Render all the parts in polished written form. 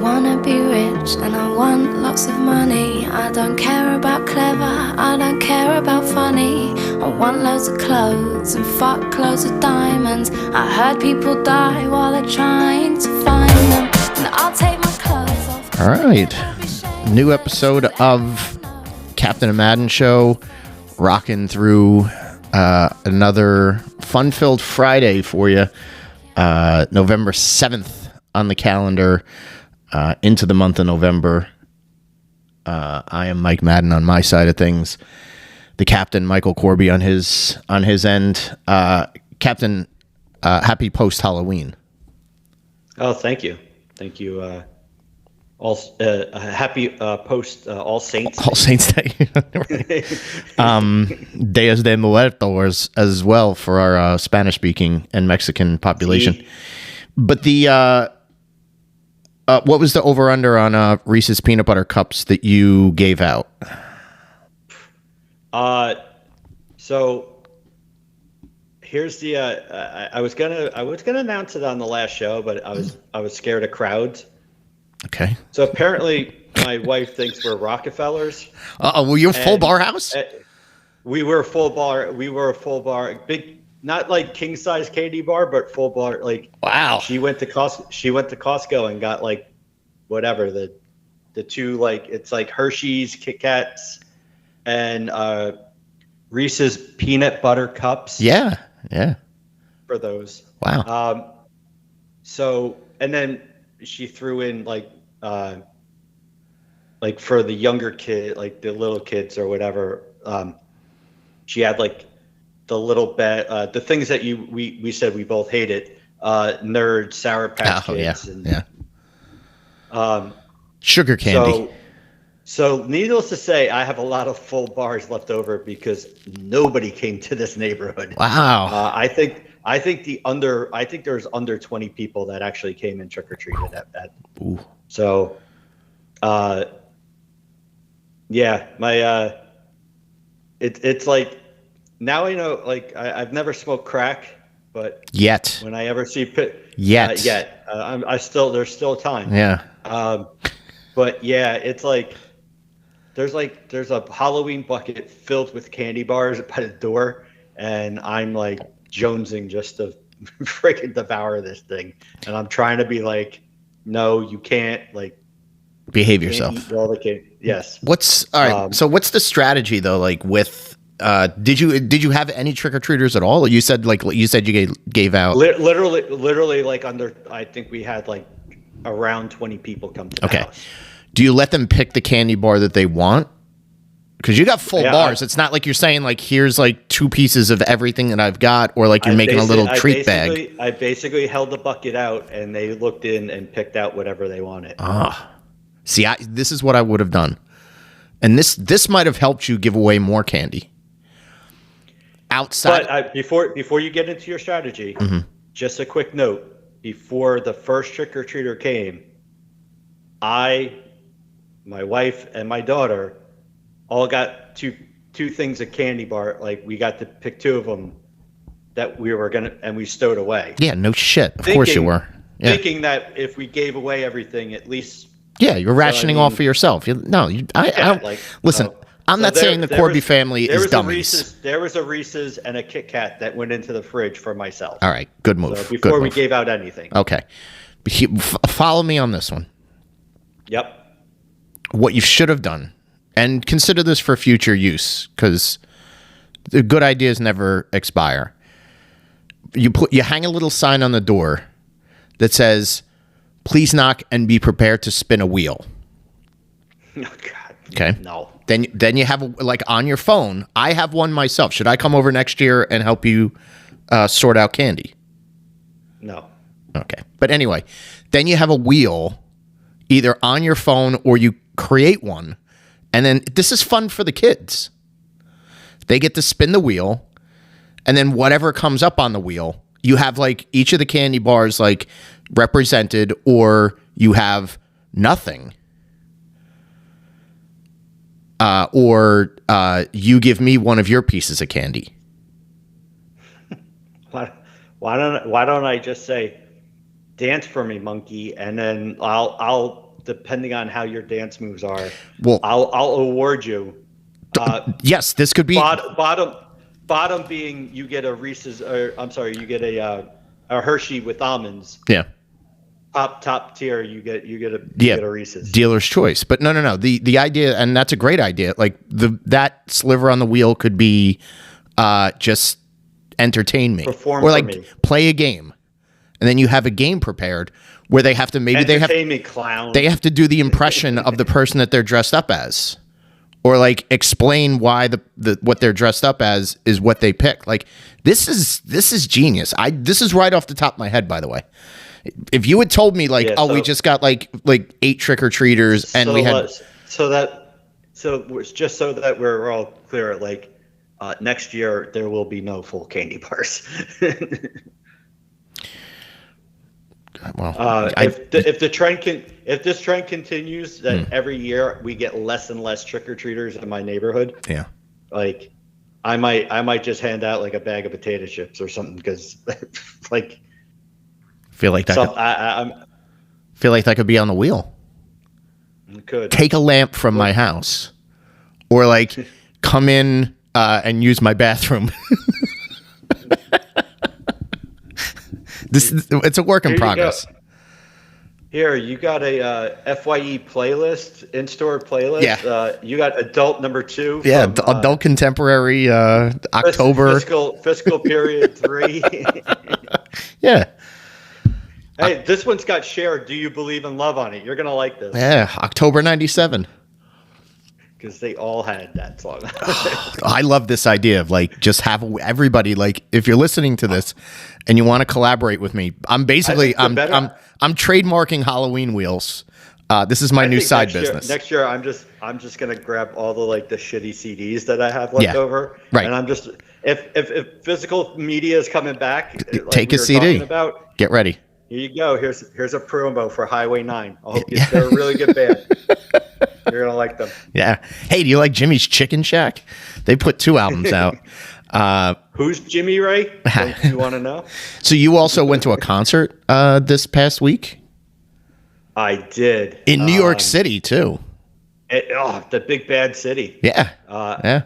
wanna be rich and I want lots of money. I don't care about clever, I don't care about funny. I want loads of clothes and fuck loads of diamonds. I heard people die while they're trying to find them. And I'll take my clothes off. All right. New episode of Captain and Madden Show. Rocking through another fun-filled Friday for you. November 7th on the calendar, into the month of November. I am Mike Madden on my side of things. The captain, Michael Corby, on his end. Captain, happy post-Halloween. Oh, thank you. Thank you. Happy post All Saints Day. All Saints Day. Dias de Muertos as well for our Spanish-speaking and Mexican population. Sí. But the what was the over-under on Reese's peanut butter cups that you gave out? So here's the I was gonna announce it on the last show, but I was scared of crowds. Okay. So apparently my wife thinks we're Rockefellers. Were you a full bar house? We were a full bar. Big, not like king size candy bar, but full bar. Like, wow. She went to Costco and got like whatever the two, like, it's like Hershey's Kit Kats and Reese's peanut butter cups. Yeah. For those. Wow. So, and then she threw in like for the younger kid, like the little kids or whatever. She had like the little bit, the things that we said we both hated, Nerd, Sour Patch Kids, and sugar candy. So needless to say, I have a lot of full bars left over because nobody came to this neighborhood. Wow. I think there's under 20 people that actually came and trick or treated at that. Ooh. So, yeah, my it's like now I know, like I've never smoked crack, but yet when I ever see there's still time. Yeah. But yeah, it's like there's a Halloween bucket filled with candy bars by the door, and I'm like jonesing just to freaking devour this thing, and I'm trying to be like, no, you can't, like, behave yourself. Eat all the candy. Yes. All right. So what's the strategy though? Like with did you have any trick or treaters at all? You said you gave out literally like under. I think we had like around 20 people come to the house. Do you let them pick the candy bar that they want? Because you got full bars. It's not like you're saying like, here's like 2 pieces of everything that I've got, or like you're making a little treat bag. I basically held the bucket out and they looked in and picked out whatever they wanted. See, this is what I would have done. And this might have helped you give away more candy. Outside. But before you get into your strategy, just a quick note. Before the first trick-or-treater came, my wife, and my daughter all got two things of candy bar. Like, we got to pick 2 of them that we were and we stowed away. Yeah, no shit. Of course you were. Yeah. Thinking that if we gave away everything, at least. Yeah, you're rationing off for yourself. Listen, I'm not saying the Corby family is dummies. There was a Reese's and a Kit Kat that went into the fridge for myself. All right, good move. So before we gave out anything. Okay. Follow me on this one. Yep. What you should have done, and consider this for future use, because the good ideas never expire. You hang a little sign on the door that says, "Please knock and be prepared to spin a wheel." Oh God. Okay. No. Then you have like on your phone. I have one myself. Should I come over next year and help you sort out candy? No. Okay. But anyway, then you have a wheel either on your phone or you create one. And then this is fun for the kids. They get to spin the wheel, and then whatever comes up on the wheel, you have like each of the candy bars like represented, or you have nothing. Or you give me one of your pieces of candy. Why don't I just say, dance for me, monkey, and then I'll depending on how your dance moves are, Well, I'll award you. Yes, this could be Bottom being you get a Reese's, or I'm sorry, you get a Hershey with almonds. Yeah. Top tier, you get a Reese's. Dealer's choice. But no. The idea, and that's a great idea. Like that sliver on the wheel could be just entertain me, Perform or for like me. play a game, and then you have a game prepared where they have to Entertain me, clown. they have to do the impression of the person that they're dressed up as, or like explain why the what they're dressed up as is what they pick. Like this is genius. This is right off the top of my head, by the way. If you had told me like, we just got like 8 trick-or-treaters and we had just so that we're all clear, like next year there will be no full candy bars. Well, if this trend continues, that every year we get less and less trick-or-treaters in my neighborhood. Yeah. Like I might just hand out like a bag of potato chips or something, because like feel like that could be on the wheel. Could take a lamp from my house, or like come in and use my bathroom. It's a work in progress. Here, you got a FYE playlist, in-store playlist. Yeah. You got adult number 2. Yeah, adult contemporary October. Fiscal period 3. Yeah. Hey, this one's got shared "Do You Believe in Love" on it. You're going to like this. Yeah, October 97. Because they all had that song. I love this idea of like just have everybody, like if you're listening to this and you want to collaborate with me, I'm trademarking Halloween wheels. This is my new side business. Next year, I'm just gonna grab all the the shitty CDs that I have left over, right? And I'm just if physical media is coming back, take a CD. Get ready. Here you go. Here's a promo for Highway 9. I hope they're a really good band. You're gonna like them. Yeah. Hey, do you like Jimmy's Chicken Shack? They put 2 albums out. Who's Jimmy Ray? Don't you want to know? So you also went to a concert this past week? I did. In New York City too. The big bad city. Yeah. Yeah.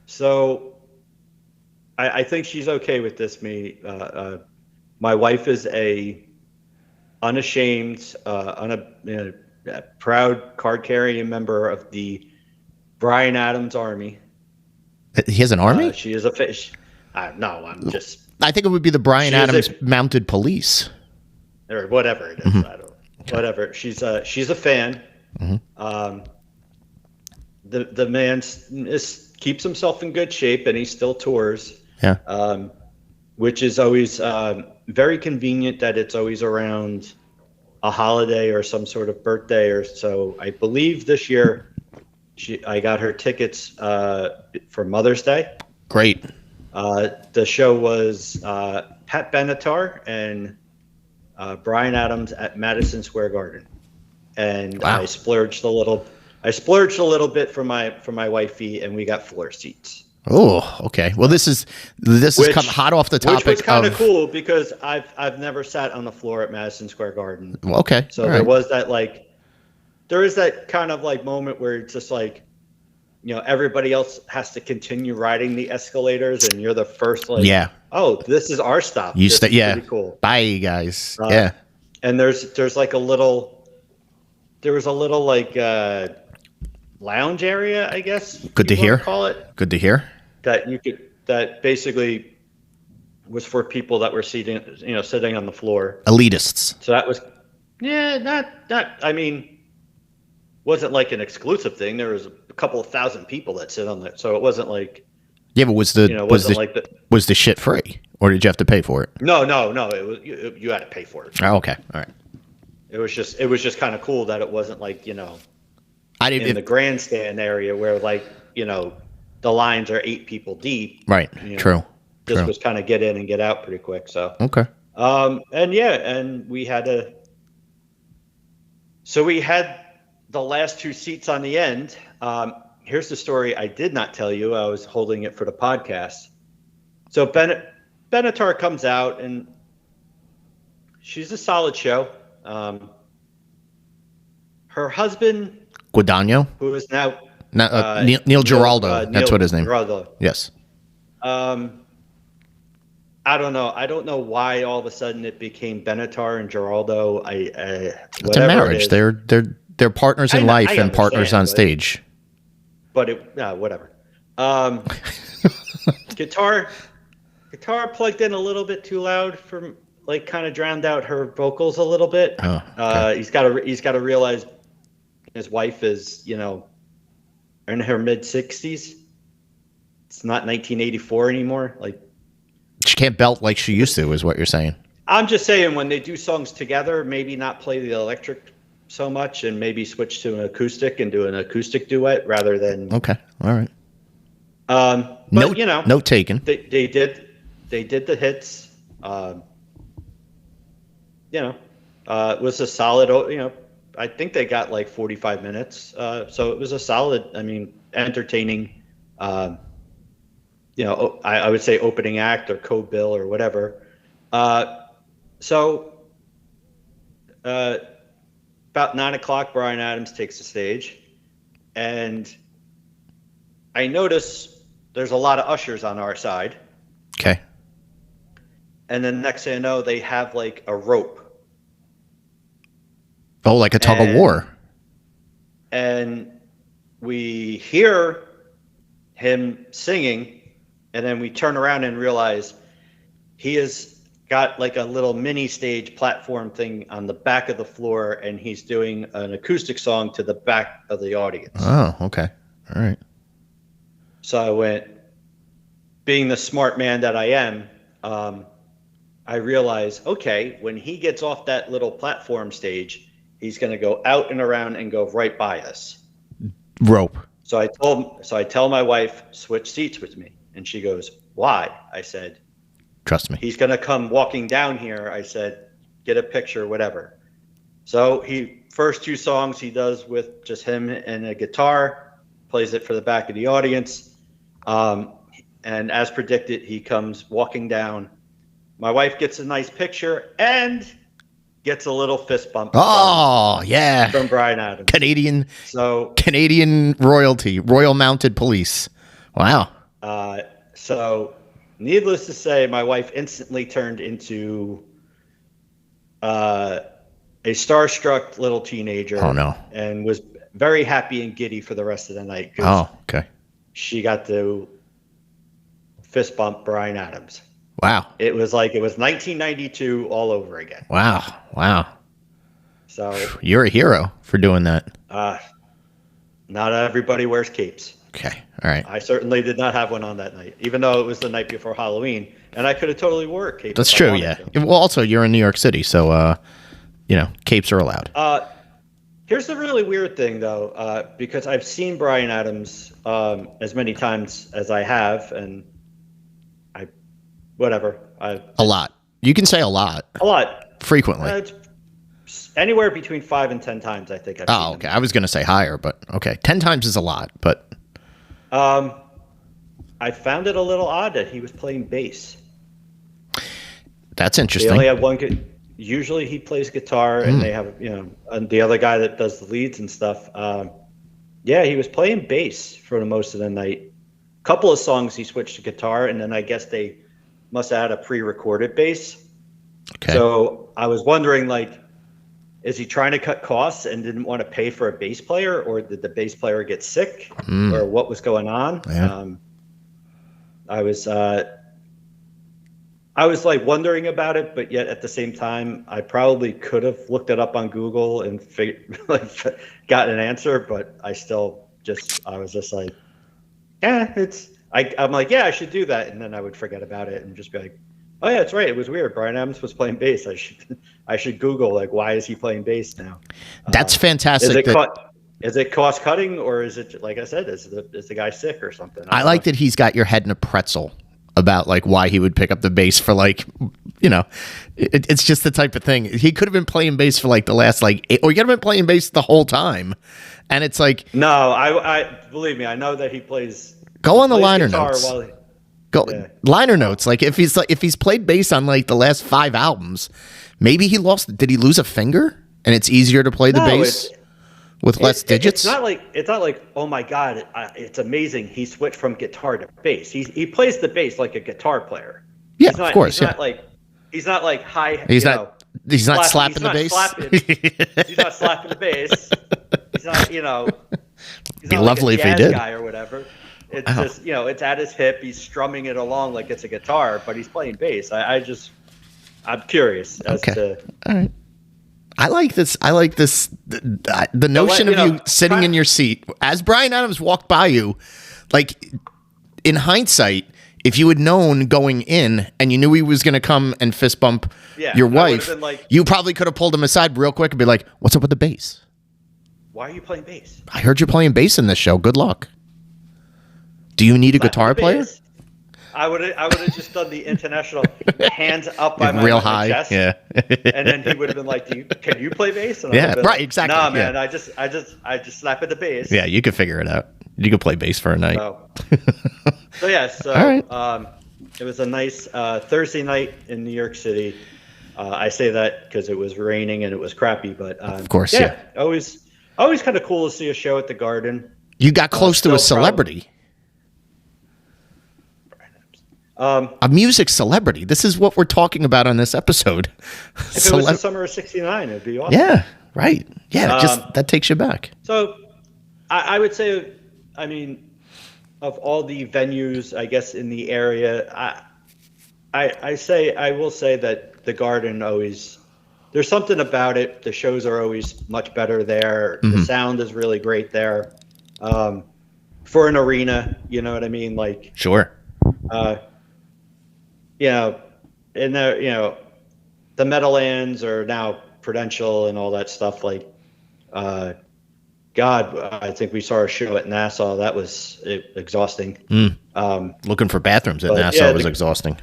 So I think she's okay with this. My wife is a unashamed, proud card-carrying member of the Bryan Adams Army. He has an army? She is a fish. No, I'm just. I think it would be the Bryan Adams Mounted Police, or whatever it is. Mm-hmm. I don't. Whatever. She's a fan. Mm-hmm. The man keeps himself in good shape, and he still tours. Yeah. Which is always very convenient that it's always around a holiday or some sort of birthday or so. I believe this year I got her tickets for Mother's Day. Great. The show was Pat Benatar and Bryan Adams at Madison Square Garden, and wow. I splurged a little bit for my wifey, and we got floor seats. Oh, okay. Well, this is come hot off the topic. Which was kind of cool because I've never sat on the floor at Madison Square Garden. Well, okay. So there was that there is that kind of moment where it's just everybody else has to continue riding the escalators, and you're the first. Oh, this is our stop. You stay. Yeah. Pretty cool. Bye, guys. Yeah. And there was a little lounge area, I guess. Good to hear. Call it. Good to hear. That basically was for people that were sitting on the floor. Elitists. So that was, wasn't like an exclusive thing. There was a couple of thousand people that sit on that, so it wasn't like. Yeah, but was the shit free, or did you have to pay for it? No. It was you had to pay for it. Oh, okay, all right. It was just kind of cool that it wasn't in the grandstand area where the lines are 8 people deep. Right. True. This was kind of get in and get out pretty quick. So okay. And we had we had the last 2 seats on the end. Here's the story I did not tell you. I was holding it for the podcast. So Benatar comes out, and she's a solid show. her husband, Guadagno? who is now Neil Giraldo. That's what his name. Giraldo. Yes. I don't know. I don't know why all of a sudden it became Benatar and Giraldo. It's a marriage. They're partners in life and partners on stage. But whatever. Guitar plugged in a little bit too loud for like kind of drowned out her vocals a little bit. Oh, okay. He's got to realize his wife is, in her mid 60s. It's not 1984 anymore. Like, she can't belt like she used to, is what you're saying. I'm just saying, when they do songs together, maybe not play the electric so much, and maybe switch to an acoustic and do an acoustic duet rather than. Okay, all right. But note taken. They did the hits. It was a solid. I think they got like 45 minutes. So it was a solid. I mean, entertaining. I would say opening act or co-bill or whatever. So about 9:00, Bryan Adams takes the stage, and I notice there's a lot of ushers on our side. Okay. And then next thing I know, they have like a rope. Oh, like a tug of war. And we hear him singing, and then we turn around and realize he has got like a little mini stage platform thing on the back of the floor, and he's doing an acoustic song to the back of the audience. Oh, okay. All right. So I went, being the smart man that I am, I realized, okay, when he gets off that little platform stage, he's going to go out and around and go right by us. Rope. So I tell my wife, switch seats with me. And she goes, why? I said, trust me. He's going to come walking down here. I said, get a picture, whatever. So first two songs he does with just him and a guitar, plays it for the back of the audience. And as predicted, he comes walking down. My wife gets a nice picture and gets a little fist bump. Oh, yeah. From Bryan Adams. Canadian royalty, Royal Mounted Police. Wow. So needless to say, my wife instantly turned into a starstruck little teenager. Oh, no. And was very happy and giddy for the rest of the night. Oh, okay. She got to fist bump Bryan Adams. Wow. It was 1992 all over again. Wow. So you're a hero for doing that. Not everybody wears capes. Okay. All right. I certainly did not have one on that night, even though it was the night before Halloween, and I could have totally wore a cape. That's true, yeah. Well, also, you're in New York City, so, capes are allowed. Here's the really weird thing, though, because I've seen Bryan Adams as many times as I have, and a lot. You can say a lot. A lot. Frequently. It's anywhere between 5 and 10 times, I think. I've seen okay. I was going to say higher, but okay. 10 times is a lot, but. I found it a little odd that he was playing bass. That's interesting. They only have one. Usually he plays guitar, and they have, and the other guy that does the leads and stuff. He was playing bass for most of the night. A couple of songs he switched to guitar, and then I guess they must have had a pre-recorded bass. Okay. So I was wondering, is he trying to cut costs and didn't want to pay for a bass player, or did the bass player get sick, or what was going on? Yeah. I was wondering about it, but yet at the same time, I probably could have looked it up on Google and got an answer, but I was just like, I'm like, I should do that. And then I would forget about it and just be like, oh yeah, that's right. It was weird. Bryan Adams was playing bass. I should Google, why is he playing bass now? That's fantastic. Is it cost cutting, or is it, like I said, is the guy sick or something? I like that he's got your head in a pretzel about why he would pick up the bass for it's just the type of thing. He could have been playing bass for the last or he could have been playing bass the whole time. And it's no, I believe me, I know that he plays. Go on the liner notes. Liner notes. If he's played bass on the last 5 albums, maybe did he lose a finger and it's easier to play the bass? with less digits. It's not like oh my god, it's amazing. He switched from guitar to bass. He plays the bass like a guitar player. Yeah, of course. He's not like high. He's not slapping the bass. He's not slapping the bass. He's not, he's Be not lovely like a if he jazz did. guy or whatever. It's just, it's at his hip. He's strumming it along like it's a guitar, but he's playing bass. I'm curious as to. All right. I like this. The notion of you sitting in your seat as Bryan Adams walked by you, like in hindsight, if you had known going in and you knew he was going to come and fist bump your wife, you probably could have pulled him aside real quick and be like, "What's up with the bass? Why are you playing bass? I heard you're playing bass in this show. Good luck. Do you need a guitar player?" I would have just done the international hands up by my real high chest, yeah. And then he would have been like, can you play bass? And yeah, right, exactly. Nah, man, I just slap at the bass. Yeah, you could figure it out. You could play bass for a night. All right. It was a nice Thursday night in New York City. I say that because it was raining and it was crappy, but of course, yeah. Always kind of cool to see a show at the Garden. You got close to a celebrity. A music celebrity. This is what we're talking about on this episode. If it was the summer of '69, it'd be awesome. Yeah, right. Yeah, that takes you back. So I would say, I mean, of all the venues, I guess, in the area, I will say that the Garden always, there's something about it. The shows are always much better there. Mm-hmm. The sound is really great there. For an arena, you know what I mean? Like, sure. And the Meadowlands are now Prudential and all that stuff. Like, I think we saw a show at Nassau. That was exhausting. Looking for bathrooms at Nassau was exhausting.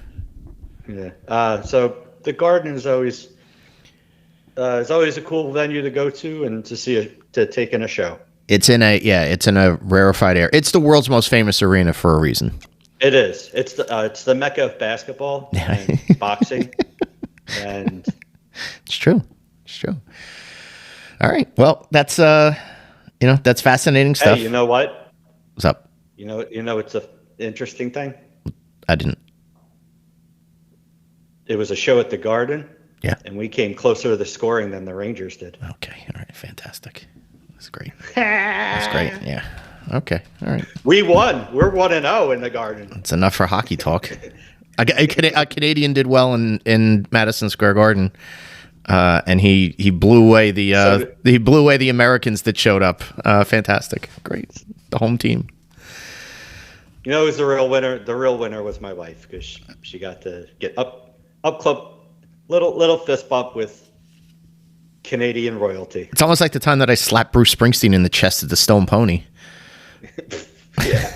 Yeah. So the Garden is always a cool venue to go to and to take in a show. It's in a rarefied area. It's the world's most famous arena for a reason. It is. It's the mecca of basketball and boxing, and it's true. All right. Well, that's that's fascinating stuff. Hey, you know what? What's up? You know, it's an interesting thing. I didn't. It was a show at the Garden. Yeah. And we came closer to the scoring than the Rangers did. Okay. All right. Fantastic. That's great. That's great. Yeah. Okay. All right. We won. We're 1-0 in the Garden. It's enough for hockey talk. A Canadian did well in Madison Square Garden, and he blew away the Americans that showed up. Fantastic. Great. The home team. You know, who's the real winner? The real winner was my wife because she got to get up close, little fist bump with Canadian royalty. It's almost like the time that I slapped Bruce Springsteen in the chest at the Stone Pony. Yeah.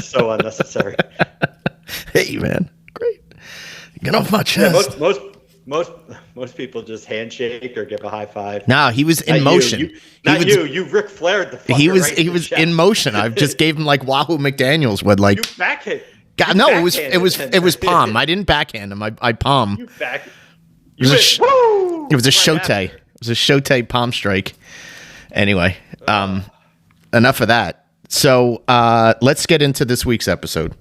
So unnecessary. Hey, man. Great. Get off my chest. Yeah, most people just handshake or give a high five. No, he was in motion. You Ric Flaired the fucker. He was in motion. I just gave him like Wahoo McDaniels with like. You backhand. God, no, it was palm. I didn't backhand him. I palm. You back. It was a shote. It was a shote palm strike. Anyway, enough of that. So let's get into this week's episode.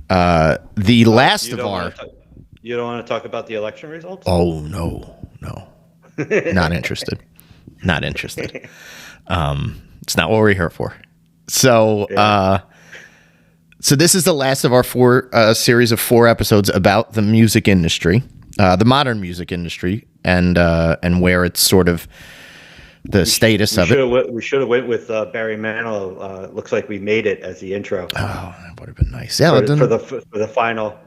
The last of our. You don't want to talk about the election results? Oh no, not interested. Not interested. It's not what we're here for. So, so this is the last of our series of 4 episodes about the music industry, the modern music industry, and where it's sort of the status of it. We should have went with Barry Manilow. Looks like we made it as the intro. Oh, that would have been nice. Yeah, for the final.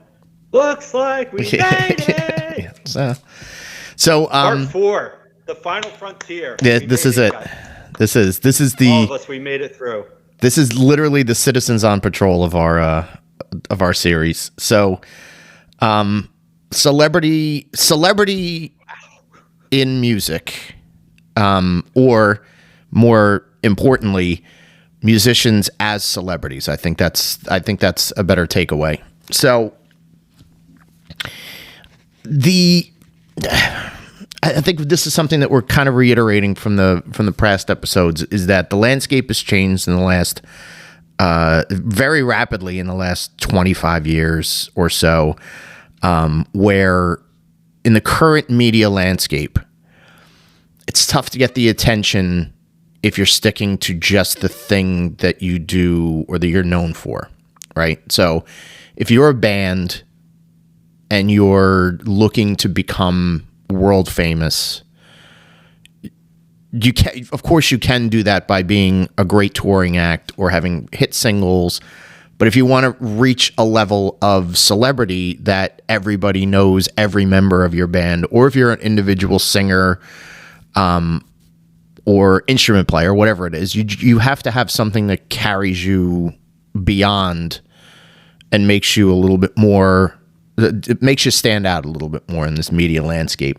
Looks like we made it. Yeah, so part 4, the final frontier. Yeah, this is it. This is the. All of us, we made it through. This is literally the citizens on patrol of our series. So, celebrity in music, or more importantly, musicians as celebrities. I think that's a better takeaway. So, I think this is something that we're kind of reiterating from the past episodes, is that the landscape has changed in the last very rapidly in the last 25 years or so, where in the current media landscape, it's tough to get the attention if you're sticking to just the thing that you do or that you're known for, right? So if you're a band and you're looking to become world famous, you can, of course, you can do that by being a great touring act or having hit singles. But if you want to reach a level of celebrity that everybody knows every member of your band, or if you're an individual singer, or instrument player, whatever it is, you have to have something that carries you beyond and makes you a little bit more. It makes you stand out a little bit more in this media landscape.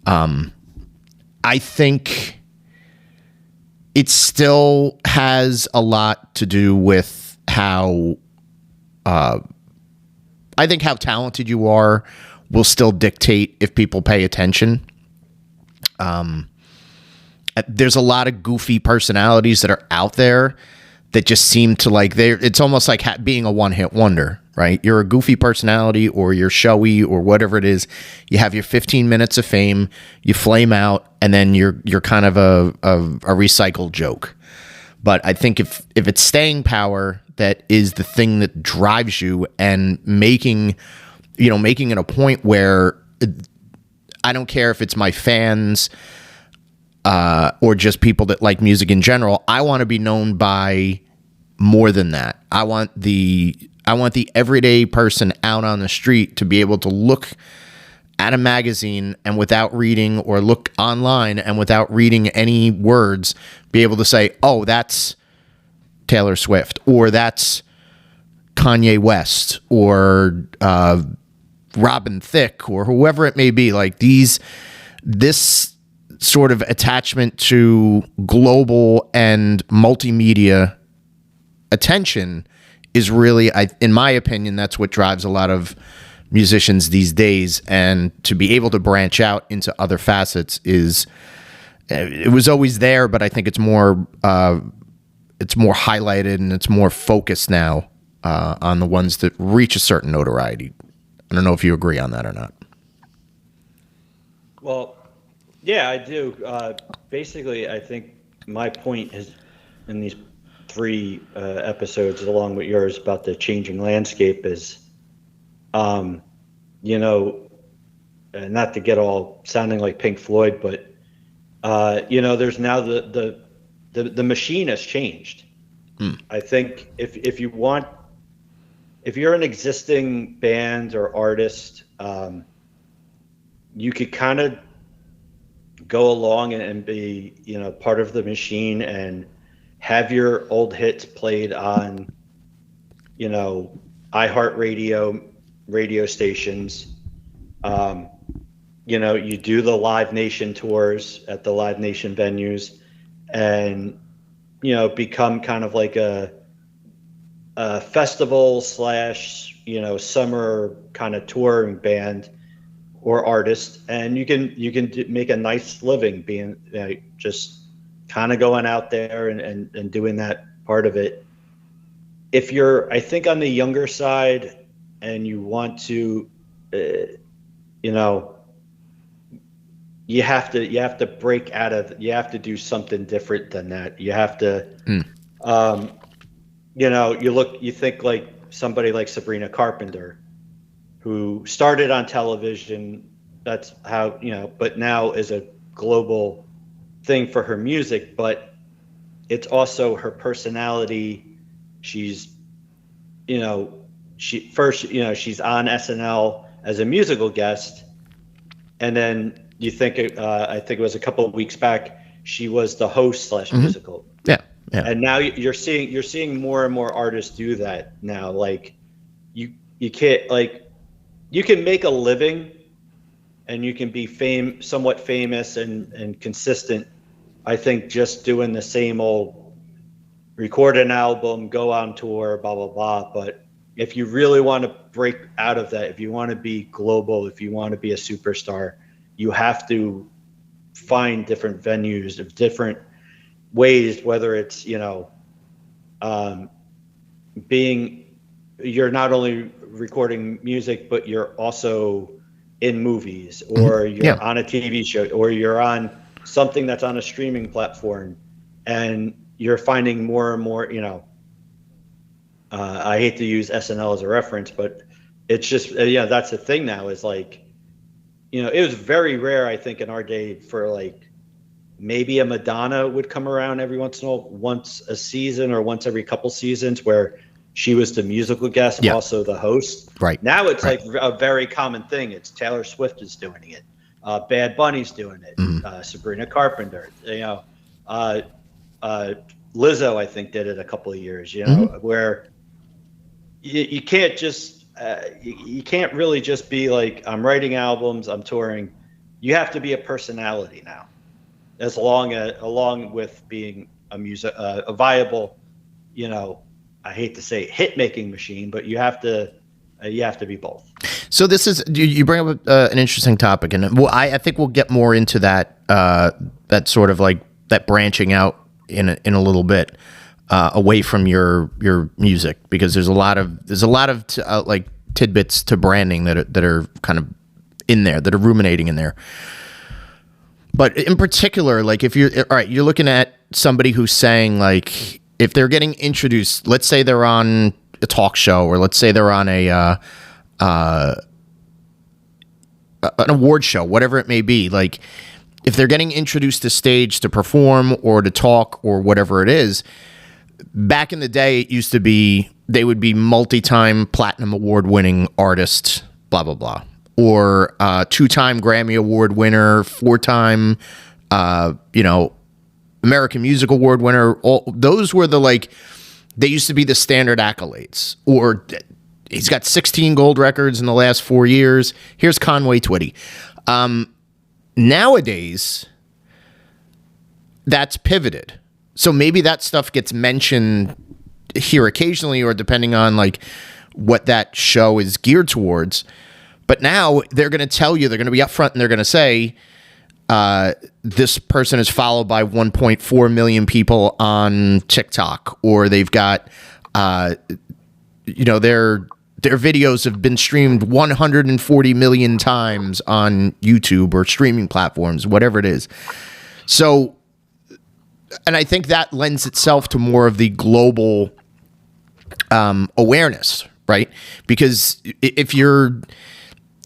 I think it still has a lot to do with how I think how talented you are will still dictate if people pay attention. There's a lot of goofy personalities that are out there that just seem to it's almost like being a one-hit wonder, right? You're a goofy personality, or you're showy, or whatever it is. You have your 15 minutes of fame, you flame out, and then you're kind of a recycled joke. But I think if it's staying power that is the thing that drives you, and making it a point where I don't care if it's my fans, or just people that like music in general. I want to be known by more than that. I want the everyday person out on the street to be able to look at a magazine and without reading, or look online and without reading any words, be able to say, oh, that's Taylor Swift, or that's Kanye West, or Robin Thicke, or whoever it may be. Like this sort of attachment to global and multimedia attention is really, in my opinion, that's what drives a lot of musicians these days. And to be able to branch out into other facets it was always there, but I think it's more highlighted, and it's more focused now on the ones that reach a certain notoriety. I don't know if you agree on that or not. Well, yeah, I do. Basically, I think my point is in these 3 episodes, along with yours, about the changing landscape is, not to get all sounding like Pink Floyd, but there's now the machine has changed. I think if you're an existing band or artist, you could kind of go along and be, part of the machine, and have your old hits played on, iHeartRadio, radio stations. You do the Live Nation tours at the Live Nation venues, and, become kind of like a festival / summer kind of touring band or artist, and you can make a nice living being just kind of going out there and doing that part of it. If you're, I think, on the younger side, and you want to, you have to break out of, you have to do something different than that. You have to, you think like somebody like Sabrina Carpenter, who started on television. That's how, but now is a global thing for her music, but it's also her personality. She's, she's on SNL as a musical guest. And then you think, I think it was a couple of weeks back, she was the host / musical. Yeah. And now you're seeing more and more artists do that now. Like you can't, like, you can make a living, and you can be somewhat famous and consistent, I think, just doing the same old, record an album, go on tour, blah, blah, blah. But if you really want to break out of that, if you want to be global, if you want to be a superstar, you have to find different venues of different ways, whether it's, you're not only recording music, but you're also in movies, or you're on a TV show, or you're on something that's on a streaming platform, and you're finding more and more, I hate to use SNL as a reference, but it's just, that's the thing now is like, it was very rare, I think, in our day for like maybe a Madonna would come around every once in a while, once a season or once every couple seasons, where she was the musical guest, also the host. Right. Now it's like a very common thing. It's Taylor Swift is doing it. Bad Bunny's doing it. Sabrina Carpenter. Lizzo, I think, did it a couple of years. Where you can't just you can't really just be like, I'm writing albums, I'm touring. You have to be a personality now, along with being a viable, I hate to say hit making machine, but you have to be both. So this is, you bring up an interesting topic, and I think we'll get more into that that sort of like that branching out in a little bit away from your music, because there's a lot of like tidbits to branding that are kind of in there, that are ruminating in there. But in particular, like if you're looking at somebody who's saying, like, if they're getting introduced, let's say they're on a talk show, or let's say they're on an award show, whatever it may be, like if they're getting introduced to stage to perform or to talk or whatever it is, back in the day, it used to be they would be multi-time platinum award winning artists, blah, blah, blah, or 2-time Grammy Award winner, 4-time, American Music Award winner. All those were they used to be the standard accolades. Or he's got 16 gold records in the last 4 years. Here's Conway Twitty. Nowadays, that's pivoted. So maybe that stuff gets mentioned here occasionally, or depending on like what that show is geared towards. But now they're going to tell you, they're going to be upfront, and they're going to say, this person is followed by 1.4 million people on TikTok, or they've got, their videos have been streamed 140 million times on YouTube or streaming platforms, whatever it is. So, and I think that lends itself to more of the global awareness, right? Because if your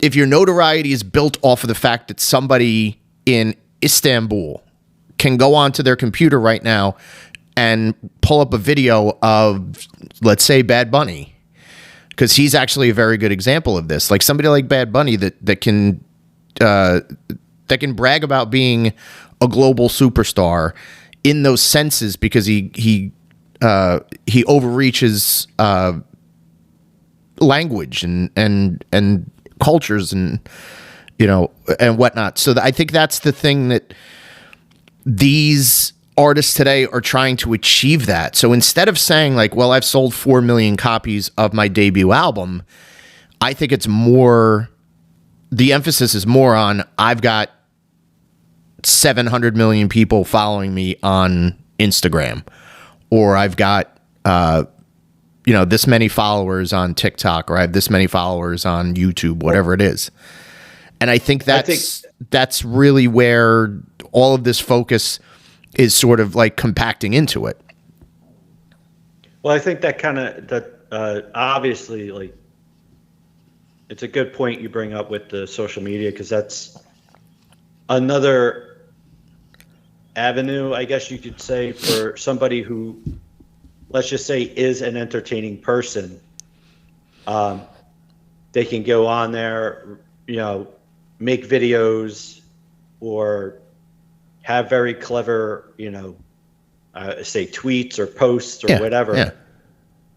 notoriety is built off of the fact that somebody in Istanbul can go onto their computer right now and pull up a video of, let's say, Bad Bunny, because he's actually a very good example of this. Like somebody like Bad Bunny that can brag about being a global superstar in those senses, because he overreaches language and cultures and and whatnot. So I think that's the thing that these artists today are trying to achieve that. So instead of saying like, well, I've sold 4 million copies of my debut album, I think it's more, the emphasis is more on, I've got 700 million people following me on Instagram, or I've got, this many followers on TikTok, or I have this many followers on YouTube, whatever it is. And I think that's really where all of this focus is sort of like compacting into it. Well, I think that obviously, like, it's a good point you bring up with the social media, because that's another avenue, I guess you could say, for somebody who, let's just say, is an entertaining person. They can go on there, make videos, or have very clever, say tweets or posts or whatever. Yeah.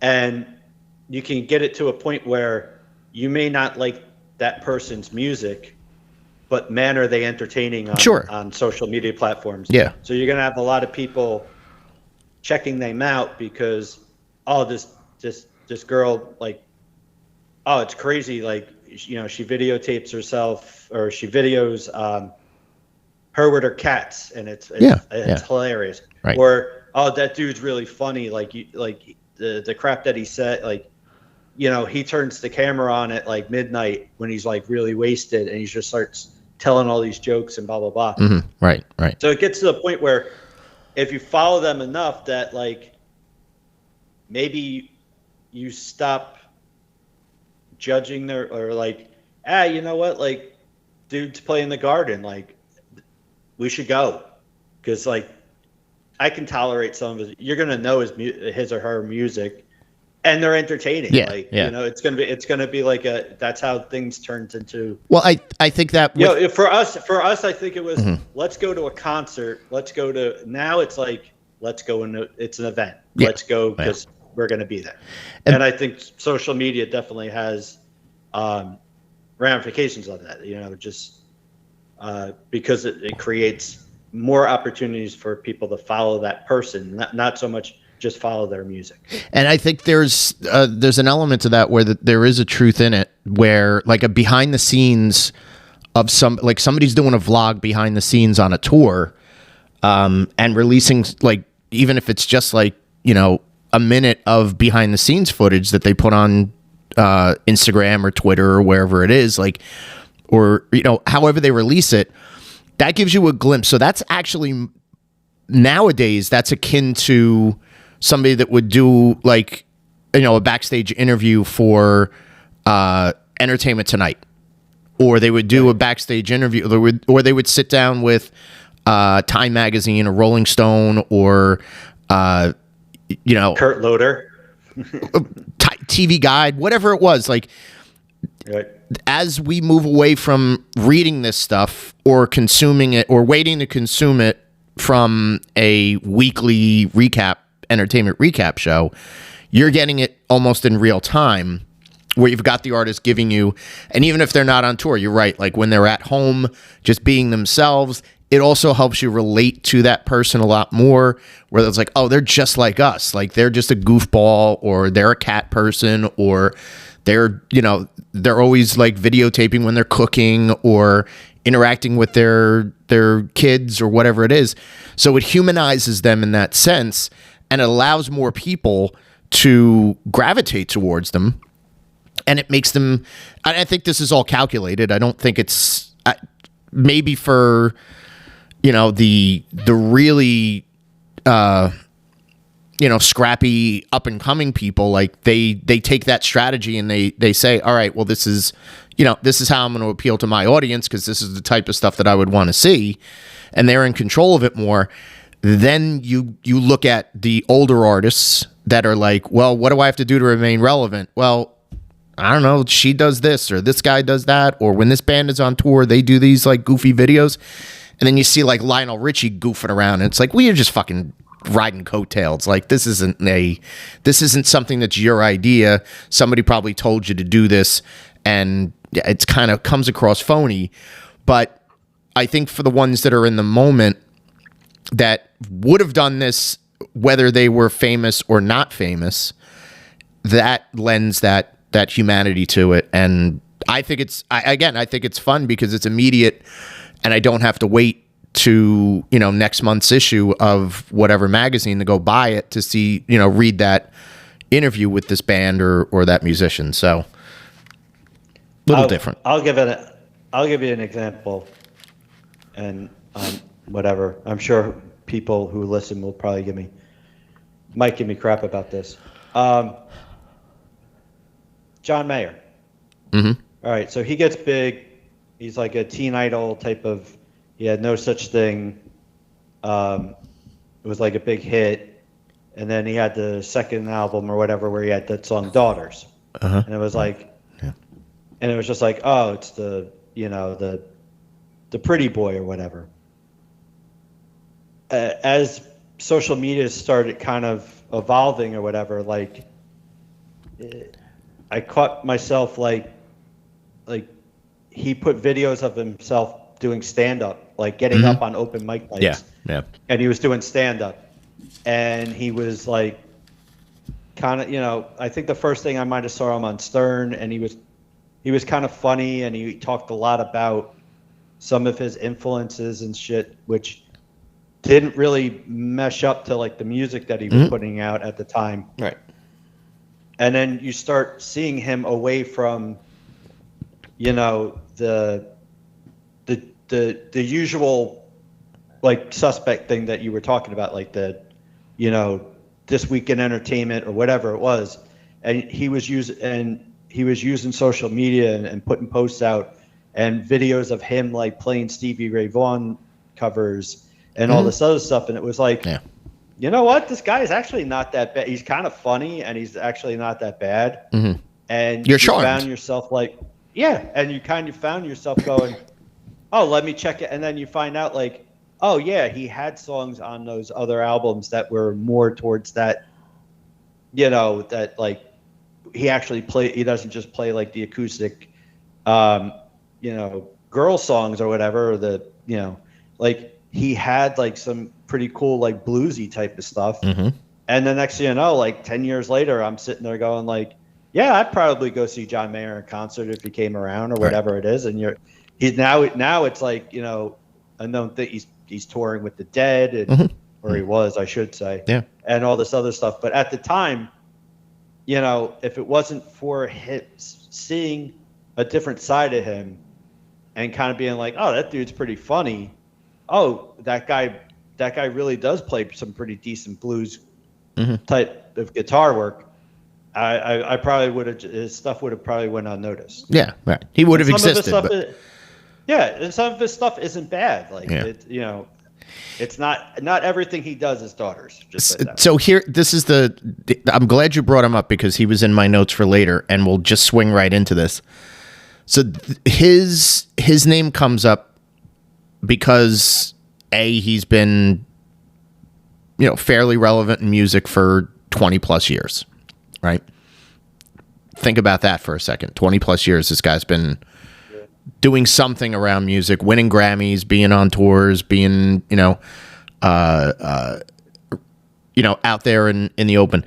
And you can get it to a point where you may not like that person's music, but man, are they entertaining on social media platforms. Yeah. So you're going to have a lot of people checking them out because, this girl, like, oh, it's crazy. Like she videotapes herself, or she videos her with her cats, and it's hilarious. Right. Or, oh, that dude's really funny. Like the crap that he said, like, he turns the camera on at like midnight when he's like really wasted, and he just starts telling all these jokes and blah blah blah. Mm-hmm. Right. So it gets to the point where if you follow them enough, that like maybe you stop judging their, or like, you know what, like, dude's playing the garden, like, we should go, because like I can tolerate some of his. You're gonna know his or her music, and they're entertaining. It's gonna be like that's how things turned into. Well, I think that for us, I think it was, let's go to a concert. Let's go to, now it's like, let's go into, it's an event. Yeah. Let's go because we're going to be there. And I think social media definitely has ramifications of that, just because it creates more opportunities for people to follow that person, not so much just follow their music. And I think there's an element to that where there is a truth in it, where like a behind the scenes of somebody's doing a vlog behind the scenes on a tour, and releasing, like, even if it's just like, a minute of behind the scenes footage that they put on Instagram or Twitter or wherever it is, like, or, however they release it, that gives you a glimpse. So that's actually, nowadays, that's akin to somebody that would do like, a backstage interview for Entertainment Tonight, or they would do a backstage interview, or they would sit down with Time Magazine or Rolling Stone, or Kurt Loder, TV Guide, whatever it was. Like, right. As we move away from reading this stuff or consuming it or waiting to consume it from a weekly entertainment recap show, you're getting it almost in real time, where you've got the artist giving you, and even if they're not on tour, you're right, like when they're at home just being themselves, it also helps you relate to that person a lot more, where it's like, oh, they're just like us, like they're just a goofball, or they're a cat person, or they're always like videotaping when they're cooking or interacting with their kids or whatever it is. So it humanizes them in that sense, and it allows more people to gravitate towards them, and it makes them, I think this is all calculated. I don't think it's maybe for, the really, scrappy up and coming people, like they take that strategy and they say, all right, well, this is how I'm going to appeal to my audience, because this is the type of stuff that I would want to see, and they're in control of it more. Then you look at the older artists that are like, well, what do I have to do to remain relevant? Well, I don't know, she does this, or this guy does that, or when this band is on tour, they do these like goofy videos. And then you see like Lionel Richie goofing around, and it's like, well, you're just fucking riding coattails. Like, this isn't something that's your idea. Somebody probably told you to do this, and it's kind of comes across phony. But I think for the ones that are in the moment that would have done this, whether they were famous or not famous, that lends that humanity to it. And I think I think it's fun because it's immediate, and I don't have to wait to, next month's issue of whatever magazine to go buy it to see, read that interview with this band or that musician. So little different. I'll give you an example, and whatever. I'm sure people who listen will probably might give me crap about this. John Mayer. Mm-hmm. All right, so he gets big. He's like a teen idol type of. He had No Such Thing. It was like a big hit, and then he had the second album or whatever where he had that song "Daughters," and it was like, and it was just like, oh, it's the the pretty boy or whatever. As social media started kind of evolving or whatever, like I caught myself like he put videos of himself doing stand-up, like getting up on open mic nights. Yeah. And he was doing stand-up. And he was like kind of, I think the first thing I might have saw him on Stern, and he he was kind of funny, and he talked a lot about some of his influences and shit, which didn't really mesh up to like the music that he was putting out at the time. Right. And then you start seeing him away from, you know, the usual like suspect thing that you were talking about, like the, you know, This Week in Entertainment or whatever it was. And he was using social media and putting posts out and videos of him like playing Stevie Ray Vaughan covers and all this other stuff. And it was like, you know what? This guy is actually not that bad. He's kind of funny, and he's actually not that bad. And You're you charmed. found yourself like, yeah. And you kind of found yourself going, oh, let me check it. And then you find out like, oh yeah, he had songs on those other albums that were more towards that, you know, that like he actually he doesn't just play like the acoustic, you know, girl songs or whatever, or the, you know, like he had like some pretty cool like bluesy type of stuff. And the next thing you know, like 10 years later, I'm sitting there going like, yeah, I'd probably go see John Mayer in concert if he came around or whatever it is. And he's now it's like, you know, I know that he's touring with the Dead, and, or he was, I should say, and all this other stuff. But at the time, you know, if it wasn't for him seeing a different side of him and kind of being like, oh, that dude's pretty funny. Oh, that guy really does play some pretty decent blues type of guitar work. I probably would have, his stuff would have probably went unnoticed. Yeah, right. He would have existed. And some of his stuff isn't bad. Like, you know, it's not everything he does is daughters. Just like that. So here, this is I'm glad you brought him up because he was in my notes for later, and we'll just swing right into this. So his name comes up because he's been, you know, fairly relevant in music for 20 plus years, right? Think about that for a second. 20 plus years, this guy's been doing something around music, winning Grammys, being on tours, being, you know, out there in the open.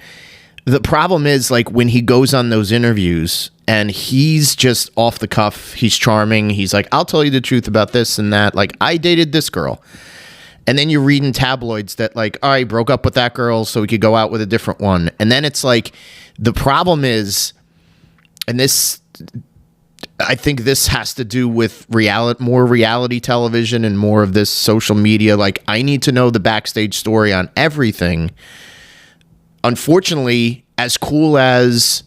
The problem is, like, when he goes on those interviews and he's just off the cuff, he's charming. He's like, I'll tell you the truth about this and that. Like, I dated this girl. And then you're reading tabloids that, like, all right, broke up with that girl so he could go out with a different one. And then it's like, the problem is, and this, I think this has to do with more reality television and more of this social media. Like, I need to know the backstage story on everything. Unfortunately, as cool as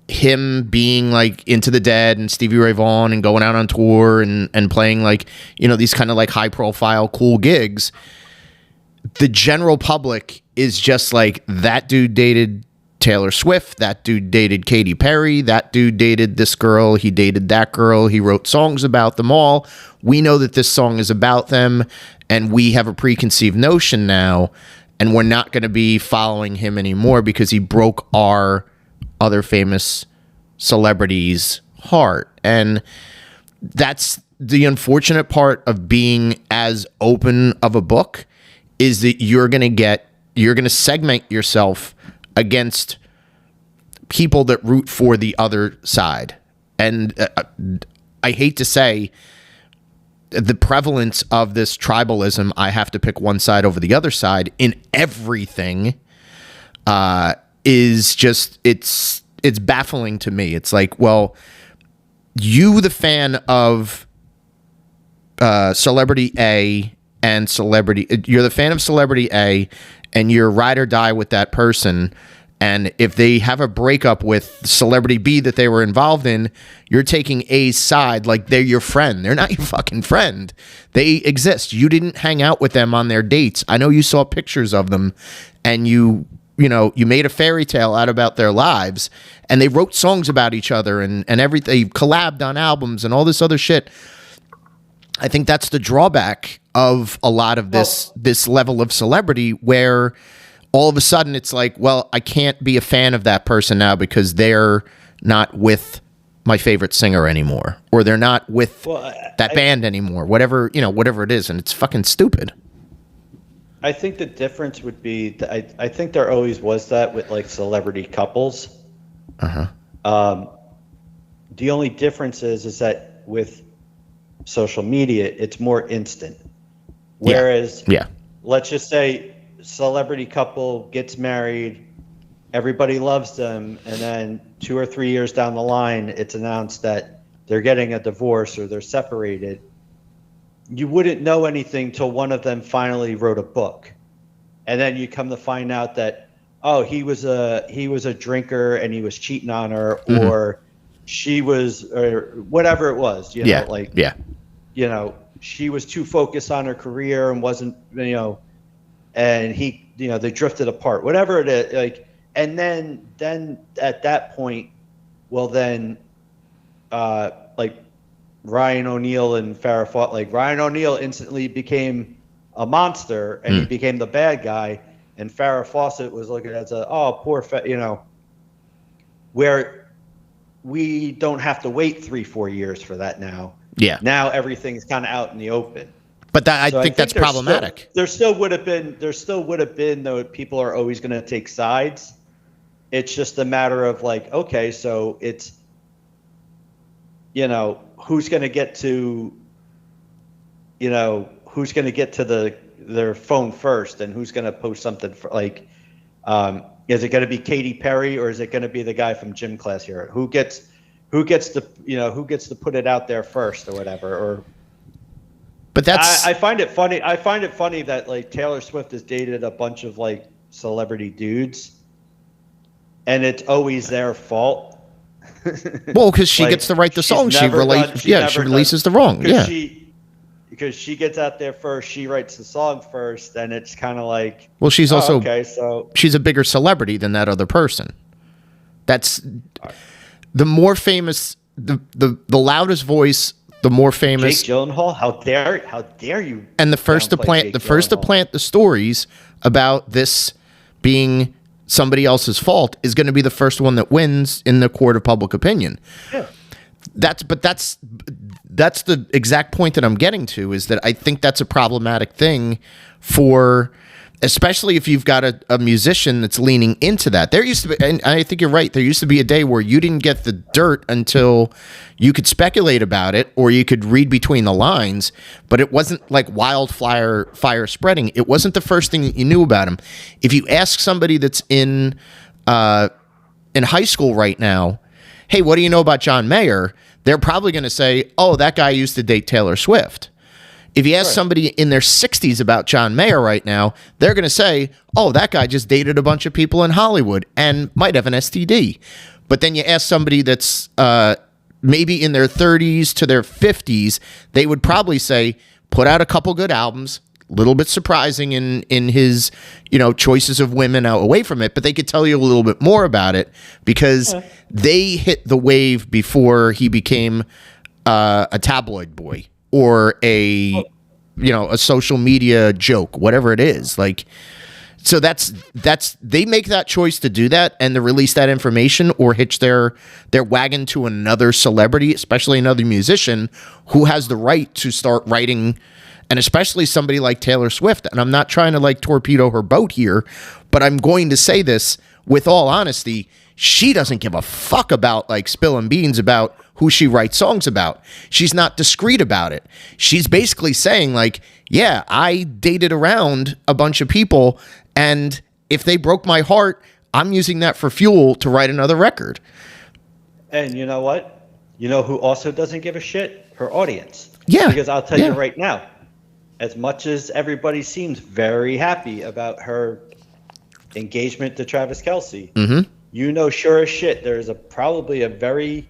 him being like Into the Dead and Stevie Ray Vaughan and going out on tour and playing like, you know, these kind of like high profile cool gigs, the general public is just like, that dude dated Taylor Swift, that dude dated Katy Perry, that dude dated this girl, he dated that girl, he wrote songs about them all. We know that this song is about them, and we have a preconceived notion now, and we're not going to be following him anymore because he broke our other famous celebrities' heart. And that's the unfortunate part of being as open of a book, is that you're going to segment yourself against people that root for the other side. And I hate to say, the prevalence of this tribalism, I have to pick one side over the other side in everything, is just, it's baffling to me. It's like, well, you, the fan of celebrity A and you're the fan of celebrity A, and you're ride or die with that person. And if they have a breakup with celebrity B that they were involved in, you're taking A's side like they're your friend. They're not your fucking friend. They exist. You didn't hang out with them on their dates. I know you saw pictures of them, and you made a fairy tale out about their lives, and they wrote songs about each other and everything. They collabed on albums and all this other shit. I think that's the drawback of a lot of this level of celebrity, where all of a sudden it's like, well, I can't be a fan of that person now because they're not with my favorite singer anymore, or they're not with that band anymore, whatever it is. And it's fucking stupid. I think the difference would be, I think there always was that with like celebrity couples. The only difference is that with social media, it's more instant. Whereas, Yeah. let's just say celebrity couple gets married, everybody loves them, and then 2 or 3 years down the line, it's announced that they're getting a divorce or they're separated. You wouldn't know anything till one of them finally wrote a book, and then you come to find out that, oh, he was a drinker and he was cheating on her, or she was, or whatever it was, you know, like, you know, she was too focused on her career and wasn't, you know, and he, you know, they drifted apart, whatever it is, like, and then at that point, well, then, like Ryan O'Neal and Farrah Fawcett, like Ryan O'Neal instantly became a monster and he became the bad guy, and Farrah Fawcett was looking at it as poor, you know, where we don't have to wait 3-4 years for that now. Yeah. Now everything's kind of out in the open. But I think that's problematic. There still would have been, though, people are always going to take sides. It's just a matter of like, okay, so it's, you know, who's going to get to their phone first, and who's going to post something for, like, is it going to be Katy Perry or is it going to be the guy from gym class here? Who gets to put it out there first or whatever? Or, but that's, I find it funny. I find it funny that like Taylor Swift has dated a bunch of like celebrity dudes, and it's always their fault. Well, because she like, gets to write the song. She releases the wrong. Because she gets out there first. She writes the song first, and it's kind of like, well, she's also okay. So she's a bigger celebrity than that other person. That's the more famous, the loudest voice, the more famous. Jake Gyllenhaal, how dare you? And the first to plant the stories about this being somebody else's fault is going to be the first one that wins in the court of public opinion. Yeah. That's the exact point that I'm getting to, is that I think that's a problematic thing for, especially if you've got a musician that's leaning into that. There used to be, and I think you're right, there used to be a day where you didn't get the dirt until you could speculate about it or you could read between the lines, but it wasn't like wildfire spreading. It wasn't the first thing that you knew about him. If you ask somebody that's in high school right now, hey, what do you know about John Mayer? They're probably going to say, oh, that guy used to date Taylor Swift. If you ask somebody in their 60s about John Mayer right now, they're going to say, oh, that guy just dated a bunch of people in Hollywood and might have an STD. But then you ask somebody that's maybe in their 30s to their 50s, they would probably say, put out a couple good albums, a little bit surprising in his, choices of women out away from it, but they could tell you a little bit more about it because they hit the wave before he became a tabloid boy or a social media joke, whatever it is. Like, so that's they make that choice to do that and to release that information or hitch their wagon to another celebrity, especially another musician who has the right to start writing. And especially somebody like Taylor Swift. And I'm not trying to like torpedo her boat here, but I'm going to say this with all honesty. She doesn't give a fuck about like spilling beans about who she writes songs about. She's not discreet about it. She's basically saying like, yeah, I dated around a bunch of people, and if they broke my heart, I'm using that for fuel to write another record. And you know what? You know who also doesn't give a shit? Her audience. Yeah. Because I'll tell you right now, as much as everybody seems very happy about her engagement to Travis Kelce, sure as shit, there's probably a very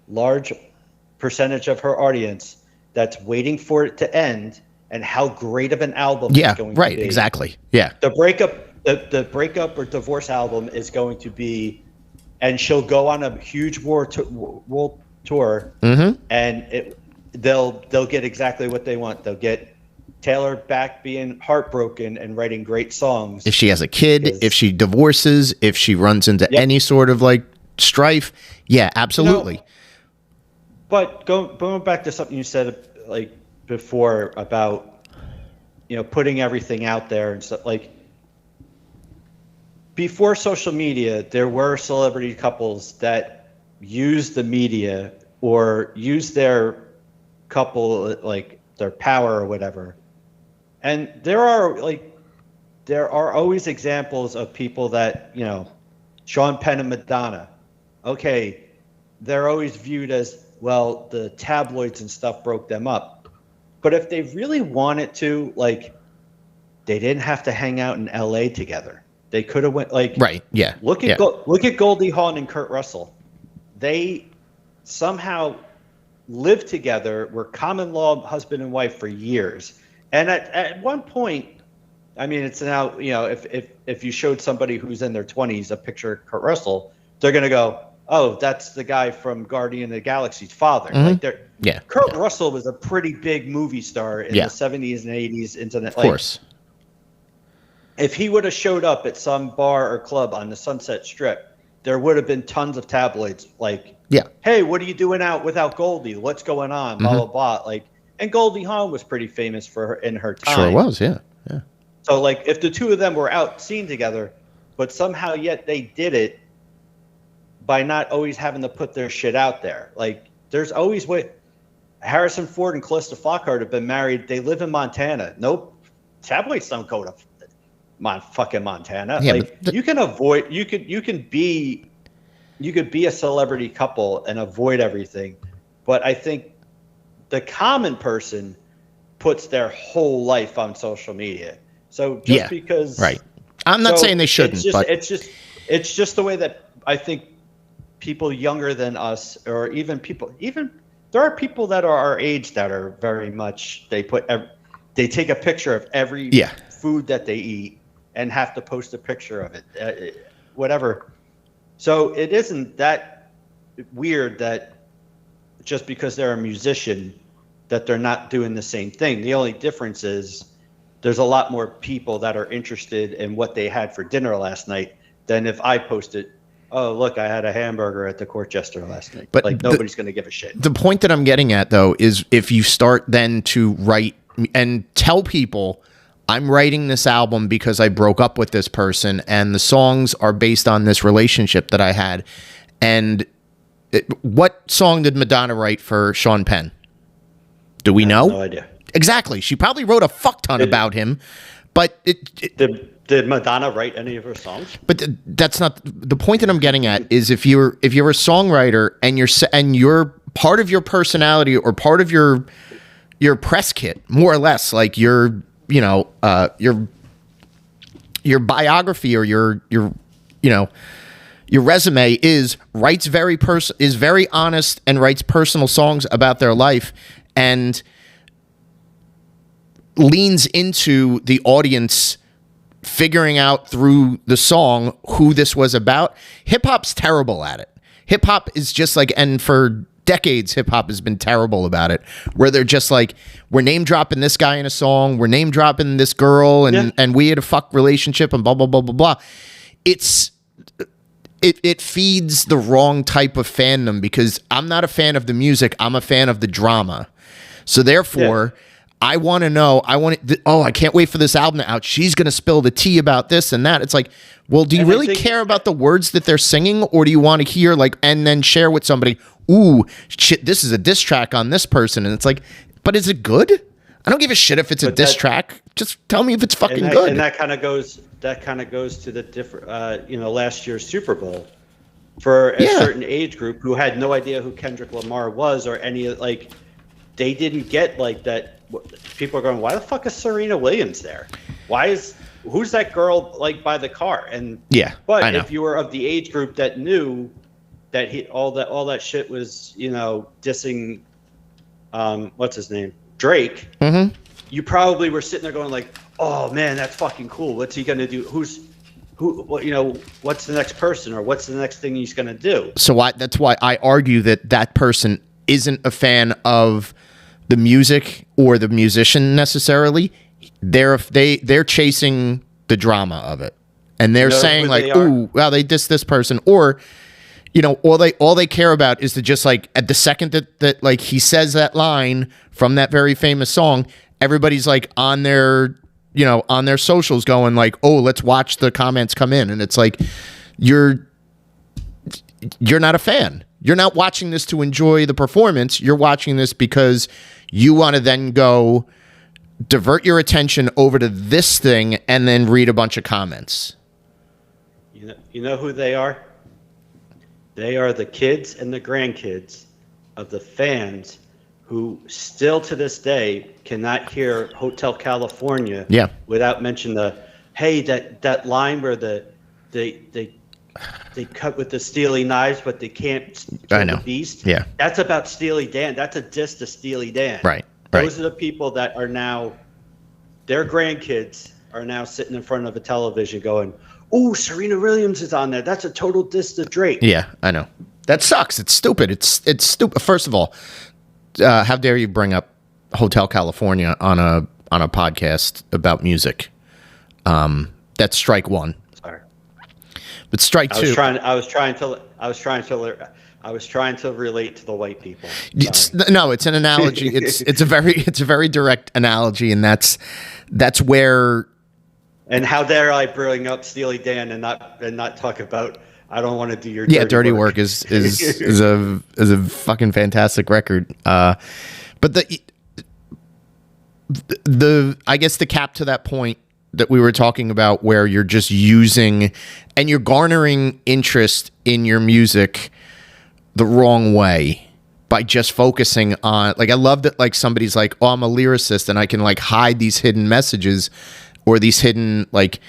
large percentage of her audience that's waiting for it to end and how great of an album it's going to be. Yeah, exactly. Yeah. The breakup or divorce album is going to be, and she'll go on a huge world tour, and they'll get exactly what they want. They'll get Taylor back being heartbroken and writing great songs. If she has a kid, if she divorces, if she runs into any sort of like strife, yeah, absolutely. But going back to something you said like before about putting everything out there and stuff, like before social media, there were celebrity couples that use the media or use their couple, like their power or whatever. And there are always examples of people that, Sean Penn and Madonna. Okay, they're always viewed as, well, the tabloids and stuff broke them up. But if they really wanted to, like, they didn't have to hang out in LA together. They could have went, like, right, yeah. Look at Goldie Hawn and Kurt Russell. They somehow lived together, were common law husband and wife for years. And at one point, I mean, it's now, if you showed somebody who's in their 20s a picture of Kurt Russell, they're going to go, oh, that's the guy from Guardian of the Galaxy's father. Yeah. Kurt Russell was a pretty big movie star in the 70s and 80s. Of course. If he would have showed up at some bar or club on the Sunset Strip, there would have been tons of tabloids like, hey, what are you doing out without Goldie? What's going on? Blah, blah, blah. Like, and Goldie Hawn was pretty famous for her in her time. Sure was, yeah. So, like, if the two of them were out seen together, but somehow yet they did it by not always having to put their shit out there. Like, there's always Harrison Ford and Callista Flockhart have been married. They live in Montana. Nope. Tabloids don't go to fucking Montana. Yeah, like, you can avoid, you could be a celebrity couple and avoid everything. But I think the common person puts their whole life on social media. So just because, right. I'm not saying they shouldn't, but it's just the way that I think people younger than us, or even there are people that are our age that are very much, they take a picture of every food that they eat and have to post a picture of it, whatever. So it isn't that weird that just because they're a musician that they're not doing the same thing. The only difference is there's a lot more people that are interested in what they had for dinner last night than if I posted, oh, look, I had a hamburger at the Court Jester last night. But like, nobody's going to give a shit. The point that I'm getting at, though, is if you start then to write and tell people, I'm writing this album because I broke up with this person and the songs are based on this relationship that I had. And what song did Madonna write for Sean Penn? Do we know? No idea. Exactly. She probably wrote a fuck ton about him, but did Madonna write any of her songs? But that's not the point that I'm getting at. Is if you're a songwriter and you're part of your personality or part of your press kit, more or less, like your biography or your resume is very honest and writes personal songs about their life and leans into the audience figuring out through the song who this was about. Hip hop's terrible at it. Hip hop is just like, and for decades, hip hop has been terrible about it, where they're just like, we're name dropping this guy in a song, we're name dropping this girl, and we had a fuck relationship and blah, blah, blah, blah, blah. It feeds the wrong type of fandom because I'm not a fan of the music. I'm a fan of the drama. So therefore, I want to know, I can't wait for this album to out. She's going to spill the tea about this and that. It's like, well, do you really care about the words that they're singing, or do you want to hear and then share with somebody, ooh, shit, this is a diss track on this person. And it's like, but is it good? I don't give a shit if it's a diss track. Just tell me if it's fucking good. And that kind of goes to the different, last year's Super Bowl for a certain age group who had no idea who Kendrick Lamar was or any, like, they didn't get like that. People are going, why the fuck is Serena Williams there? Who's that girl like by the car? And but if you were of the age group that knew that all that shit was, dissing, what's his name, Drake, you probably were sitting there going like, oh man, that's fucking cool. What's he gonna do? What's the next person, or what's the next thing he's gonna do? So that's why I argue that person isn't a fan of the music or the musician necessarily. They're chasing the drama of it, and they're saying like, "Ooh, well, they dissed this person," or all they care about is to just like at the second that like he says that line from that very famous song, everybody's like on their socials going like, "Oh, let's watch the comments come in," and it's like you're not a fan. You're not watching this to enjoy the performance. You're watching this because you want to then go divert your attention over to this thing and then read a bunch of comments. You know who they are? They are the kids and the grandkids of the fans who still to this day cannot hear Hotel California without mentioning that line where they cut with the Steely knives, but they can't kill the beast. Yeah. That's about Steely Dan. That's a diss to Steely Dan. Right. Those are the people that are now, their grandkids are now sitting in front of a television going, "Oh, Serena Williams is on there. That's a total diss to Drake." Yeah, I know. That sucks. It's stupid. It's stupid. First of all, how dare you bring up Hotel California on a podcast about music? That's strike one. Sorry. But strike two. I was trying to relate to the white people. It's an analogy. It's a very direct analogy, and that's where. And how dare I bring up Steely Dan and not talk about I don't want to do your dirty work is a fucking fantastic record. But the I guess the cap to that point that we were talking about, where you're just using and you're garnering interest in your music the wrong way by just focusing on, like, I love that, like, somebody's like, "Oh, I'm a lyricist and I can like hide these hidden messages or these hidden like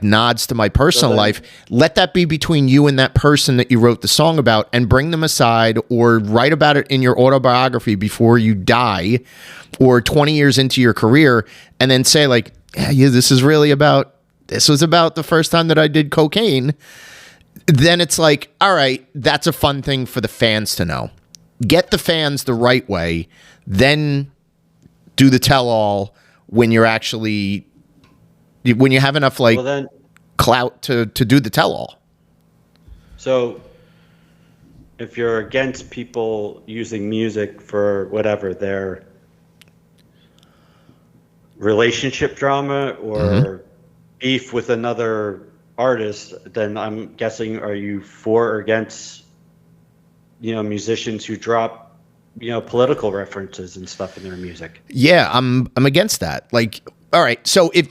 nods to my personal life." Let that be between you and that person that you wrote the song about, and bring them aside or write about it in your autobiography before you die or 20 years into your career, and then say like, yeah, this was about the first time that I did cocaine. Then it's like, all right, that's a fun thing for the fans to know. Get the fans the right way, then do the tell-all when you have enough clout to do the tell-all. So if you're against people using music for whatever, their relationship drama or beef with another artist, then I'm guessing, are you for or against, musicians who drop, political references and stuff in their music? Yeah, I'm against that. Like, all right, so I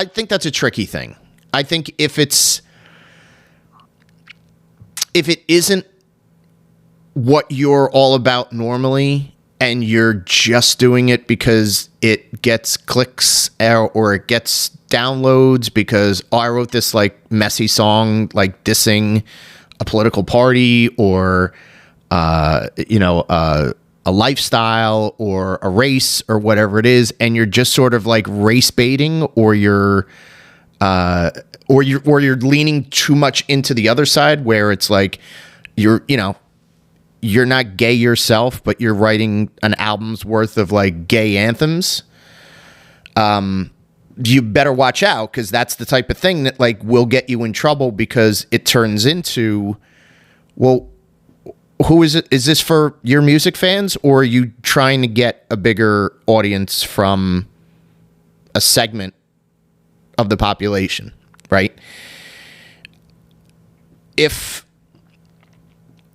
think that's a tricky thing. I think if it isn't what you're all about normally, and you're just doing it because it gets clicks or it gets downloads because, I wrote this like messy song like dissing a political party or a lifestyle or a race or whatever it is, and you're just sort of like race baiting, or you're leaning too much into the other side where it's like you're not gay yourself, but you're writing an album's worth of like gay anthems. You better watch out, because that's the type of thing that like will get you in trouble, because it turns into, well, who is it? Is this for your music fans, or are you trying to get a bigger audience from a segment of the population, right? If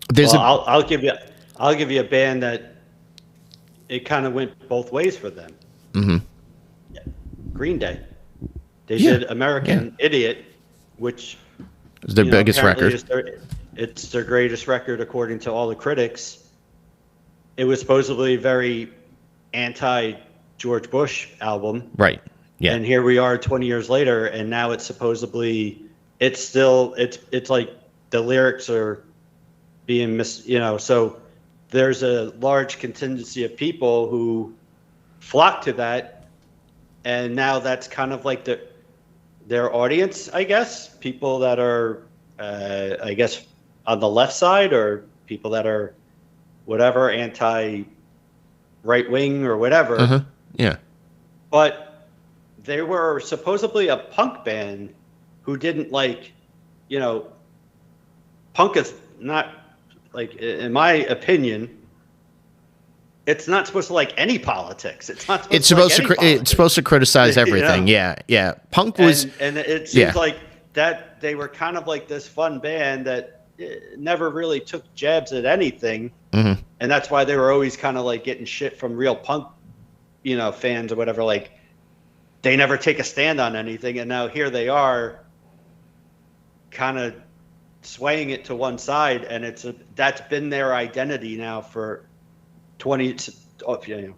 there's I'll give you a band that it kind of went both ways for them. Mm-hmm. Green Day. They did American Idiot, which is their biggest record. It's their greatest record according to all the critics. It was supposedly a very anti-George Bush album. Right. Yeah. And here we are 20 years later, and now it's supposedly it's like the lyrics are being so there's a large contingency of people who flock to that, and now that's kind of like their audience, I guess. People that are I guess on the left side, or people that are whatever, anti right wing or whatever. Uh-huh. Yeah. But they were supposedly a punk band who didn't punk is not, like, in my opinion, it's not supposed to like any politics. It's not supposed it's supposed to criticize everything. Yeah. Punk was, and it seems like that they were kind of like this fun band that never really took jabs at anything. Mm-hmm. And that's why they were always kind of like getting shit from real punk, fans or whatever. Like, they never take a stand on anything. And now here they are kind of swaying it to one side. And that's been their identity now for 20, 20,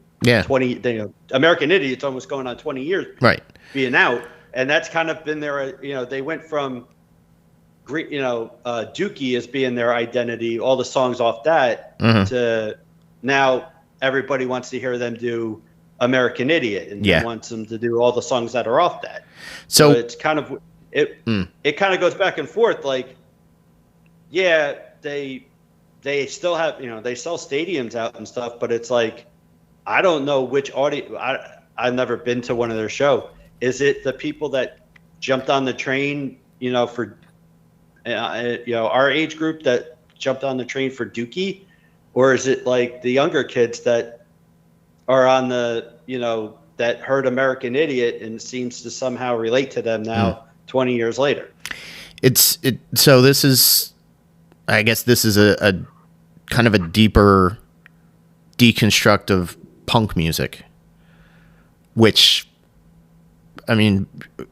American Idiot's almost going on 20 years. Right. Being out. And that's kind of been their, they went from, Dookie as being their identity, all the songs off that, mm-hmm. to now everybody wants to hear them do American Idiot and wants them to do all the songs that are off that. So it's kind of, it kind of goes back and forth. Like, yeah, they still have, they sell stadiums out and stuff, but it's like, I don't know which audience, I've never been to one of their show. Is it the people that jumped on the train, for, our age group that jumped on the train for Dookie? Or is it like the younger kids that are on the, that heard American Idiot and seems to somehow relate to them now 20 years later? So this is, I guess this is a kind of a deeper deconstruct of punk music, which, I mean,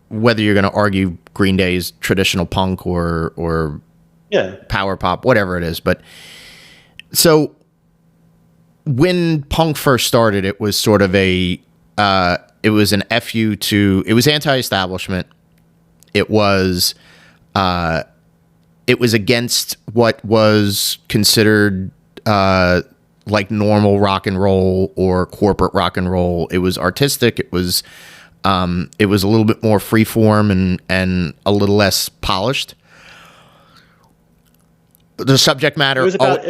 whether you're going to argue Green Day's traditional punk or power pop, whatever it is. But so when punk first started, it was sort of it was an FU to, it was anti-establishment. It was against what was considered like normal rock and roll or corporate rock and roll. It was artistic. It was a little bit more freeform and a little less polished. The subject matter. It was about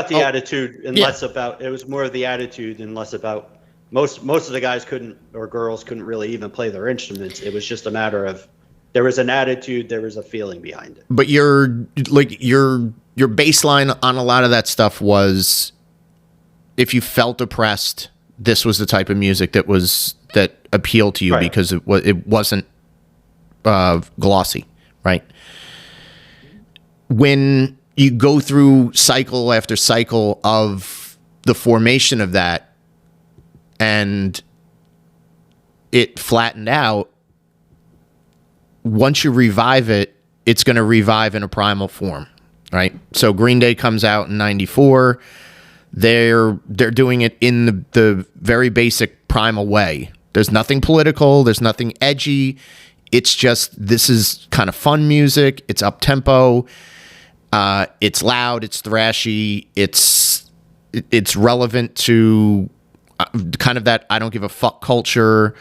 the attitude and less about. It was more of the attitude and less about. Most of the guys couldn't, or girls couldn't really even play their instruments. It was just a matter of there was an attitude, there was a feeling behind it. But your baseline on a lot of that stuff was, if you felt oppressed, this was the type of music that appealed to you, right? Because it wasn't glossy, right? When you go through cycle after cycle of the formation of that, and it flattened out, once you revive it, it's going to revive in a primal form, right? So Green Day comes out in '94. They're doing it in the very basic primal way. There's nothing political. There's nothing edgy. It's just, this is kind of fun music. It's up tempo. It's loud. It's thrashy. It's relevant to kind of that I don't give a fuck culture.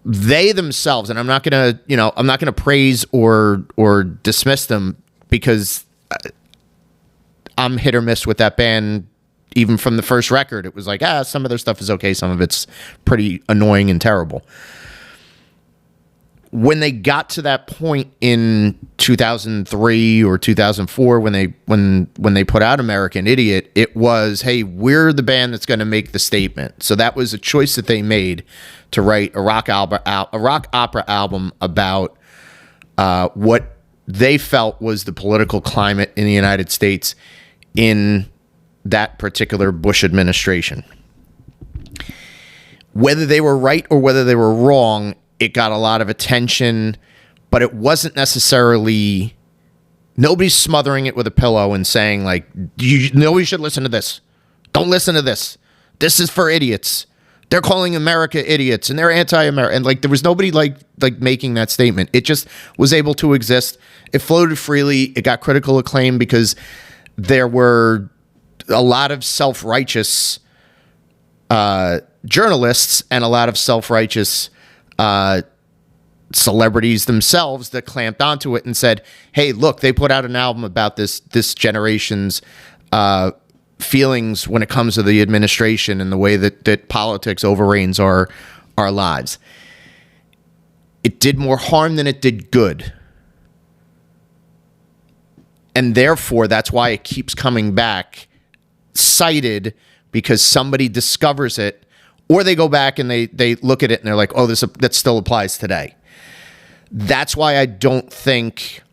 They themselves, and I'm not gonna praise or dismiss them, because I'm hit or miss with that band. Even from the first record, it was like, some of their stuff is okay, some of it's pretty annoying and terrible. When they got to that point in 2003 or 2004, when they put out American Idiot, it was, hey, we're the band that's going to make the statement. So that was a choice that they made to write a rock opera album about what they felt was the political climate in the United States in that particular Bush administration. Whether they were right or whether they were wrong, it got a lot of attention, but it wasn't necessarily, nobody's smothering it with a pillow and saying, like, nobody should listen to this. Don't listen to this. This is for idiots. They're calling America idiots and they're anti-American. And like, there was nobody like making that statement. It just was able to exist. It floated freely. It got critical acclaim because there were a lot of self-righteous journalists and a lot of self-righteous celebrities themselves that clamped onto it and said, hey, look, they put out an album about this generation's feelings when it comes to the administration and the way that politics overreigns our lives. It did more harm than it did good. And therefore, that's why it keeps coming back, cited, because somebody discovers it, or they go back and they look at it and they're like, oh, that still applies today. That's why I think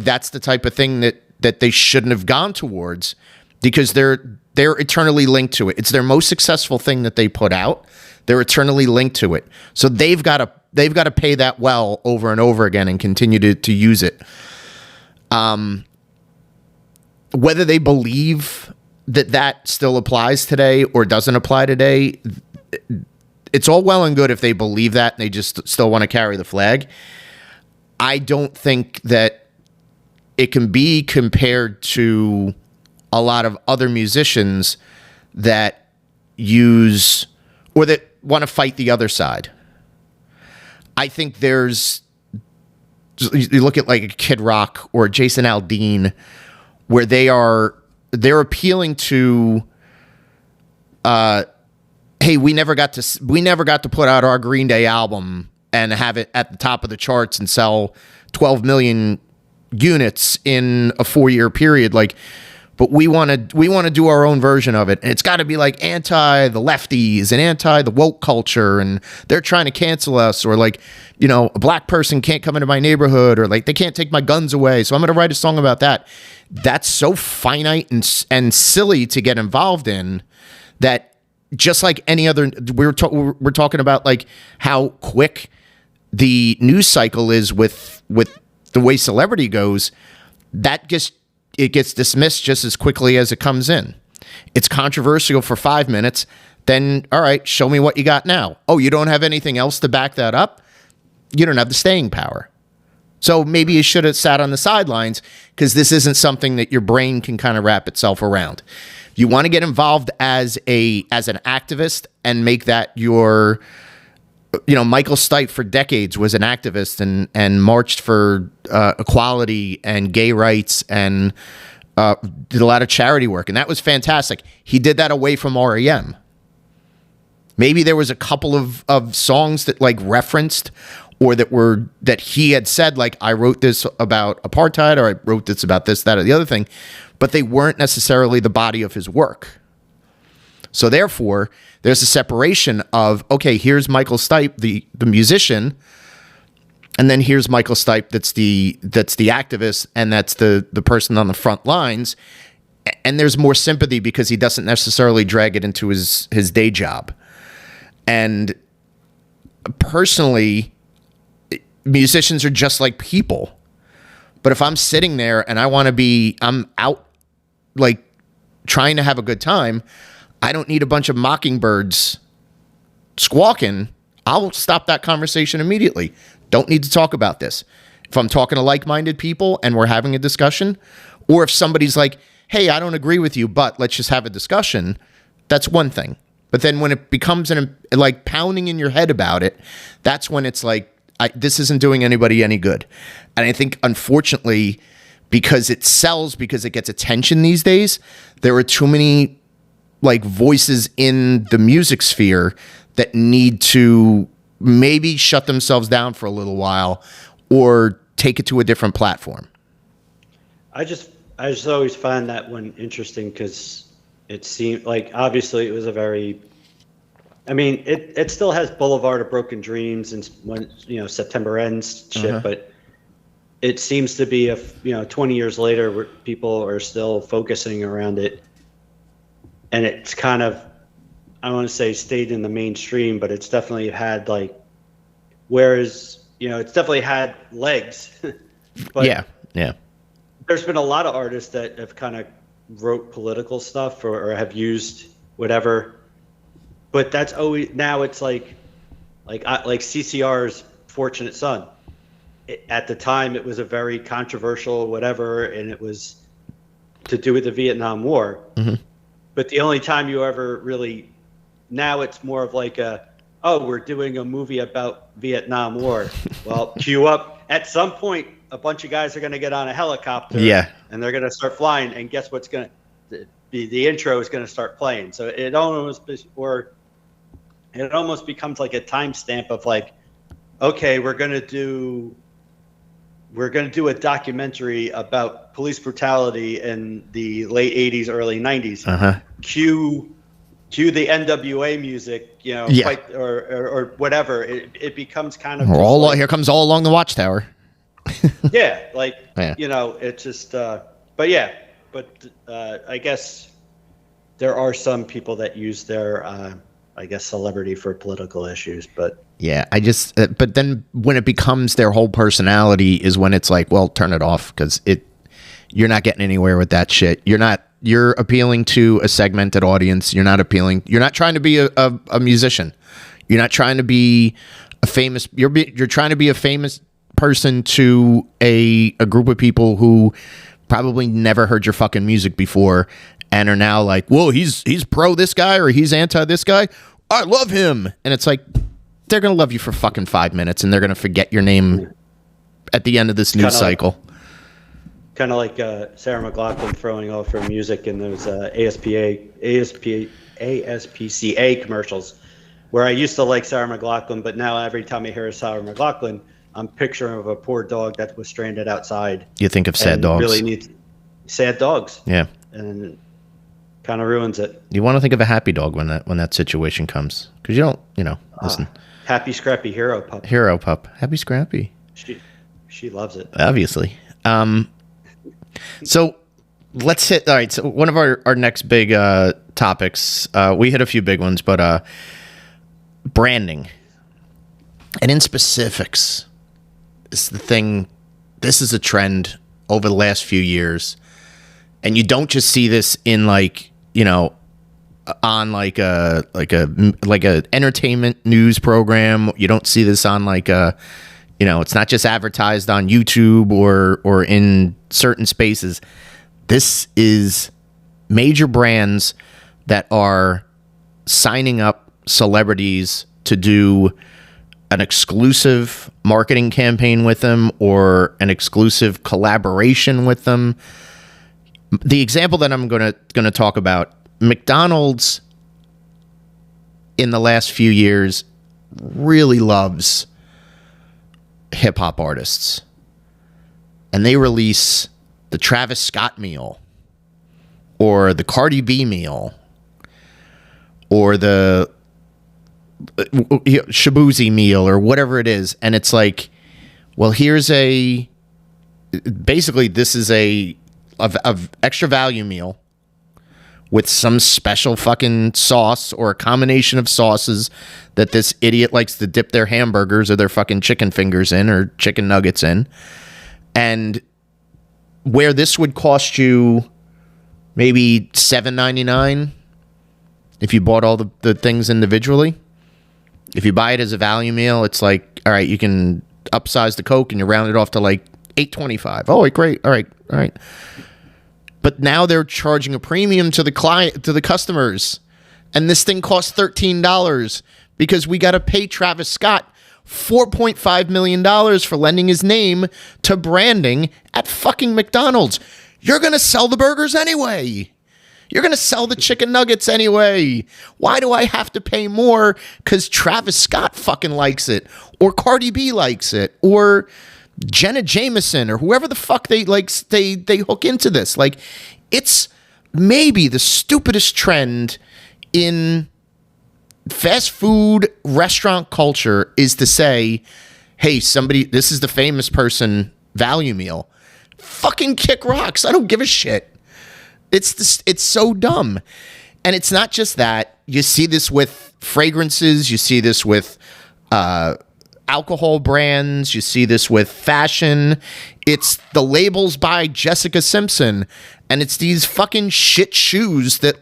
that's the type of thing that they shouldn't have gone towards, because they're eternally linked to it. It's their most successful thing that they put out. They're eternally linked to it. So they've got to pay that well over and over again and continue to use it. Whether they believe that still applies today or doesn't apply today, it's all well and good if they believe that and they just still want to carry the flag. I don't think that it can be compared to a lot of other musicians that use or that want to fight the other side. I think you look at like a Kid Rock or Jason Aldean, where they're appealing to, hey, we never got to put out our Green Day album and have it at the top of the charts and sell 12 million units in a 4-year period. Like, but we want to do our own version of it. And it's got to be like anti the lefties and anti the woke culture. And they're trying to cancel us, or like, a black person can't come into my neighborhood, or like they can't take my guns away. So I'm going to write a song about that. That's so finite and silly to get involved in, that just like any other, we're talking about like how quick the news cycle is with the way celebrity goes, it gets dismissed just as quickly as it comes in. It's controversial for 5 minutes. Then, all right, show me what you got now. Oh, you don't have anything else to back that up? You don't have the staying power. So maybe you should have sat on the sidelines, because this isn't something that your brain can kind of wrap itself around. You want to get involved as an activist and make that your, Michael Stipe for decades was an activist and marched for equality and gay rights and did a lot of charity work. And that was fantastic. He did that away from REM. Maybe there was a couple of songs that like referenced, or that he had said, like, I wrote this about apartheid, or I wrote this about this, that, or the other thing, but they weren't necessarily the body of his work. So therefore, there's a separation of, okay, here's Michael Stipe, the musician, and then here's Michael Stipe, that's the activist, and that's the person on the front lines. And there's more sympathy because he doesn't necessarily drag it into his day job. And personally, musicians are just like people. But if I'm sitting there and I'm out like trying to have a good time, I don't need a bunch of mockingbirds squawking. I'll stop that conversation immediately. Don't need to talk about this. If I'm talking to like-minded people and we're having a discussion, or if somebody's like, hey, I don't agree with you, but let's just have a discussion, that's one thing. But then when it becomes like pounding in your head about it, that's when it's like, this isn't doing anybody any good. And I think, unfortunately, because it sells, because it gets attention these days, there are too many like voices in the music sphere that need to maybe shut themselves down for a little while or take it to a different platform. I just always find that one interesting, because it seemed like, obviously, it was a very, I mean, it still has Boulevard of Broken Dreams and when September Ends shit, but it seems to be 20 years later where people are still focusing around it, and it's kind of, I don't want to say stayed in the mainstream, but it's definitely had like, whereas it's definitely had legs. But yeah. There's been a lot of artists that have kind of wrote political stuff or have used whatever. But that's always, now it's like CCR's Fortunate Son. At the time, it was a very controversial whatever, and it was to do with the Vietnam War. Mm-hmm. But the only time you ever really, now it's more of like we're doing a movie about Vietnam War. Well, cue up. At some point, a bunch of guys are going to get on a helicopter, and they're going to start flying, and guess what's going to, the intro is going to start playing. So it almost becomes like a timestamp of like, okay, we're going to do a documentary about police brutality in the late 80s, early 90s. Cue cue the NWA music, you know, Yeah. fight or whatever. It becomes kind of All like, here comes All Along the Watchtower. yeah, like Yeah. you know, it's just. But yeah, I guess there are some people that use their, I guess, celebrity for political issues, but. Yeah, but then when it becomes their whole personality is when it's like, well, turn it off because you're not getting anywhere with that shit. You're appealing to a segmented audience. You're not trying to be a musician. You're not trying to be a famous, you're trying to be a famous person to a group of people who probably never heard your fucking music before and are now like, whoa, he's pro this guy or he's anti this guy. I love him. And it's like, they're going to love you for fucking 5 minutes and they're going to forget your name at the end of this news cycle. Kind of like Sarah McLachlan throwing off her music in those ASPCA commercials, where I used to like Sarah McLachlan, but now every time I hear Sarah McLachlan, I'm picturing of a poor dog that was stranded outside. You think of sad dogs. Really needs sad dogs. Yeah. And kind of ruins it. You want to think of a happy dog when that situation comes. Because you don't, listen. Happy Scrappy Hero Pup. Hero Pup. Happy Scrappy. She loves it. Obviously. So let's hit. All right. So one of our next big topics. We hit a few big ones, but branding, and in specifics, is the thing. This is a trend over the last few years, and you don't just see this in on like a entertainment news program. You don't see this on it's not just advertised on YouTube or in certain spaces. This is major brands that are signing up celebrities to do an exclusive marketing campaign with them or an exclusive collaboration with them. The example that I'm going to talk about, McDonald's in the last few years really loves hip hop artists, and they release the Travis Scott meal or the Cardi B meal or the Shabuzi meal or whatever it is, and it's like, well, this is a extra value meal with some special fucking sauce or a combination of sauces that this idiot likes to dip their hamburgers or their fucking chicken fingers in or chicken nuggets in. And where this would cost you maybe $7.99 if you bought all the things individually. If you buy it as a value meal, it's like, all right, you can upsize the Coke and you round it off to like $8.25. Oh, great. All right. But now they're charging a premium to the customers. And this thing costs $13 because we got to pay Travis Scott $4.5 million for lending his name to branding at fucking McDonald's. You're going to sell the burgers anyway. You're going to sell the chicken nuggets anyway. Why do I have to pay more? Because Travis Scott fucking likes it. Or Cardi B likes it. Or Jenna Jameson or whoever the fuck they hook into this. Like, it's maybe the stupidest trend in fast food restaurant culture is to say, hey, this is the famous person value meal. Fucking kick rocks. I don't give a shit. It's so dumb. And it's not just that. You see this with fragrances. You see this with alcohol brands. You see this with fashion. It's the labels by Jessica Simpson, and it's these fucking shit shoes that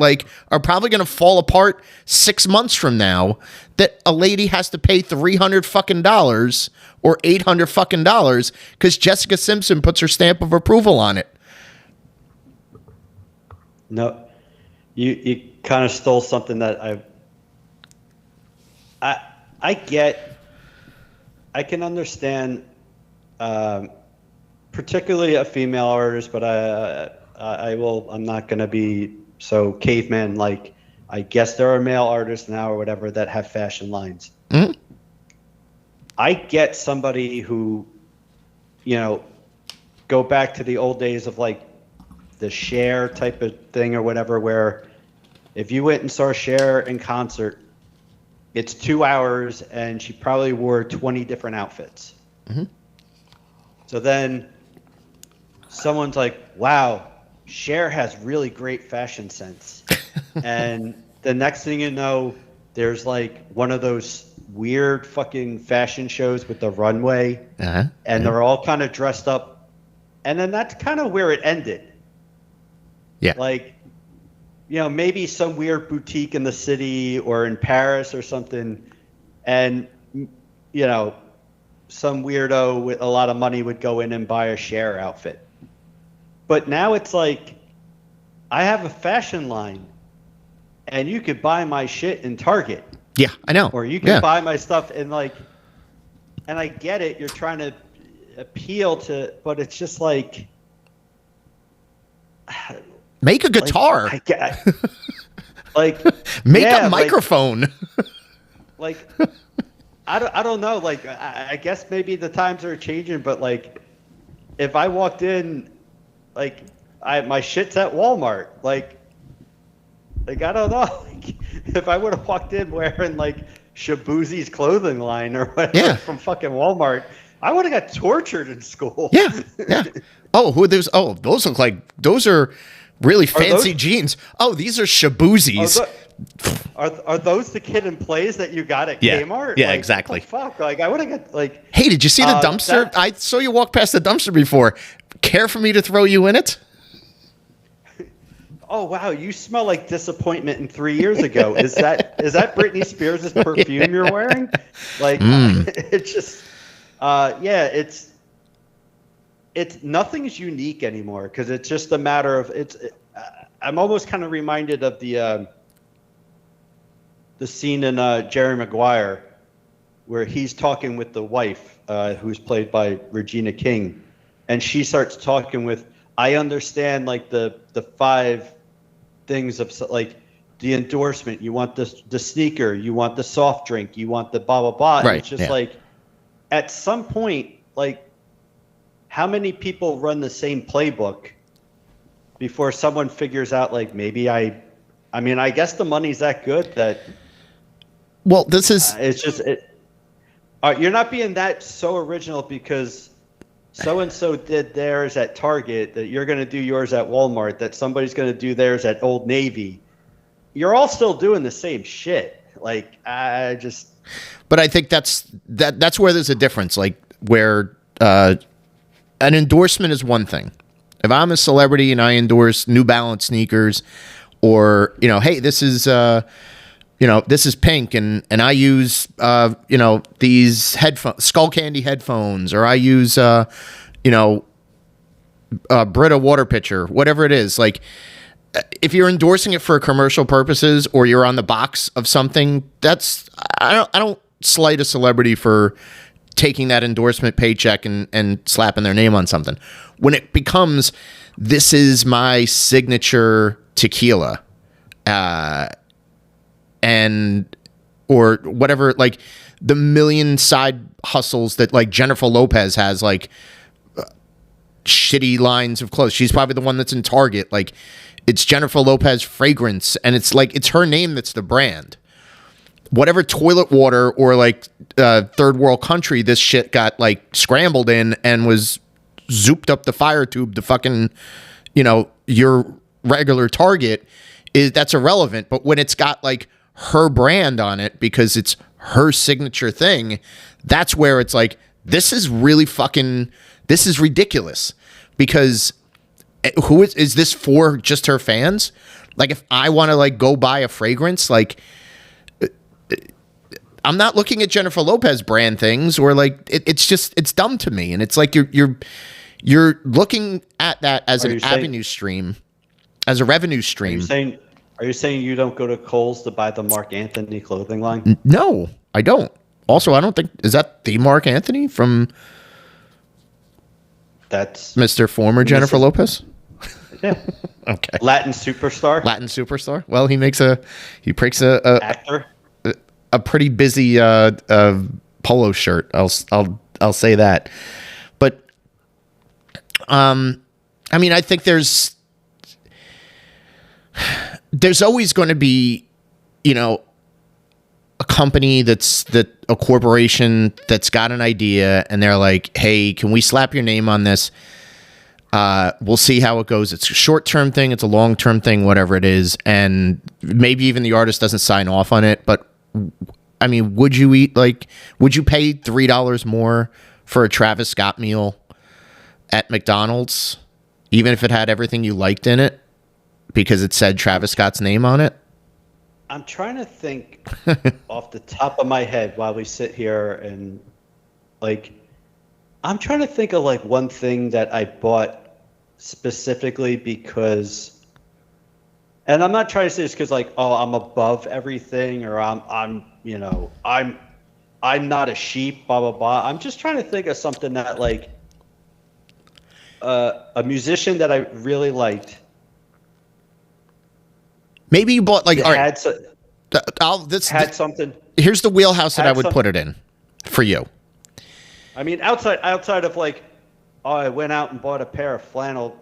are probably going to fall apart 6 months from now that a lady has to pay $300 fucking dollars or $800 fucking dollars because Jessica Simpson puts her stamp of approval on it. No, you kind of stole something that I get. I can understand, particularly a female artist, but I'm not going to be so caveman like. I guess there are male artists now or whatever that have fashion lines. Mm-hmm. I get somebody who, go back to the old days of like the share type of thing or whatever, where If you went and saw Cher in concert, it's 2 hours, and she probably wore 20 different outfits. Mm-hmm. So then someone's like, wow, Cher has really great fashion sense. And the next thing you know, there's like one of those weird fucking fashion shows with the runway, and they're all kind of dressed up. And then that's kind of where it ended. Yeah. Like, you know, maybe some weird boutique in the city or in Paris or something. And, you know, some weirdo with a lot of money would go in and buy a Cher outfit. But now it's like, I have a fashion line, and you could buy my shit in Target. Yeah, I know. Or you can buy my stuff in like, and I get it. You're trying to appeal to, but it's just like, make a guitar. Like, make a microphone. Like, I don't know. Like, I guess maybe the times are changing, but like, if I walked in, like, my shit's at Walmart. Like I don't know. Like, if I would have walked in wearing like Shabuzi's clothing line or whatever from fucking Walmart, I would have got tortured in school. Yeah, yeah. Oh, those look like, those are really fancy jeans. Oh, these are Shabuzi's. Are those the Kid and Plays that you got at Kmart? Yeah, like, exactly. What the fuck? Like, I would have got like. Hey, did you see the dumpster? I saw you walk past the dumpster before. Care for me to throw you in it? Oh wow, you smell like disappointment in 3 years ago. Is that Britney Spears' perfume you're wearing? Like, it's just, it's nothing's unique anymore because it's just a matter of I'm almost kind of reminded of the scene in Jerry Maguire where he's talking with the wife, who's played by Regina King, and she starts talking with, I understand like the 5 things of like the endorsement, you want the sneaker, you want the soft drink, you want the blah blah blah. Right, it's just like, at some point, like, how many people run the same playbook before someone figures out like, maybe I mean, I guess the money's that good that, well, this is it's just you're not being that so original because so and so did theirs at Target, that you're going to do yours at Walmart, that somebody's going to do theirs at Old Navy. You're all still doing the same shit. Like, but I think that's where there's a difference, like where an endorsement is one thing. If I'm a celebrity and I endorse New Balance sneakers, or, you know, hey, this is this is pink, and I use these headphones, Skull Candy headphones, or I use Brita water pitcher, whatever it is. Like, if you're endorsing it for commercial purposes, or you're on the box of something, that's, I don't slight a celebrity for taking that endorsement paycheck and slapping their name on something. When it becomes, this is my signature tequila, and or whatever, like the million side hustles that like Jennifer Lopez has, like shitty lines of clothes. She's probably the one that's in Target. Like, it's Jennifer Lopez fragrance, and it's like, it's her name that's the brand. Whatever toilet water or like third world country this shit got like scrambled in and was zooped up the fire tube to fucking, your regular Target, that's irrelevant. But when it's got like her brand on it because it's her signature thing, that's where it's like, this is ridiculous. Because who is this for? Just her fans? Like, if I want to like go buy a fragrance, like, I'm not looking at Jennifer Lopez brand things, or like, it's dumb to me. And it's like, you're looking at that as an avenue stream, as a revenue stream. Are you saying you don't go to Kohl's to buy the Mark Anthony clothing line? No, I don't. Also, I don't think, is that the Mark Anthony from? That's Mr. Former Jennifer Lopez. Yeah. Okay. Latin superstar. Well, he breaks a actor. A pretty busy polo shirt. I'll say that. But I mean, I think there's there's always going to be, you know, a company a corporation that's got an idea and they're like, hey, can we slap your name on this? We'll see how it goes. It's a short-term thing. It's a long-term thing, whatever it is. And maybe even the artist doesn't sign off on it. But I mean, would you pay $3 more for a Travis Scott meal at McDonald's, even if it had everything you liked in it because it said Travis Scott's name on it? I'm trying to think off the top of my head while we sit here and like, I'm trying to think of like one thing that I bought specifically because, and I'm not trying to say this because like, oh, I'm above everything or I'm not a sheep, blah, blah, blah. I'm just trying to think of something that like a musician that I really liked. Maybe you bought like had something. Here's the wheelhouse that I would put it in for you. I mean, outside of like, oh, I went out and bought a pair of flannel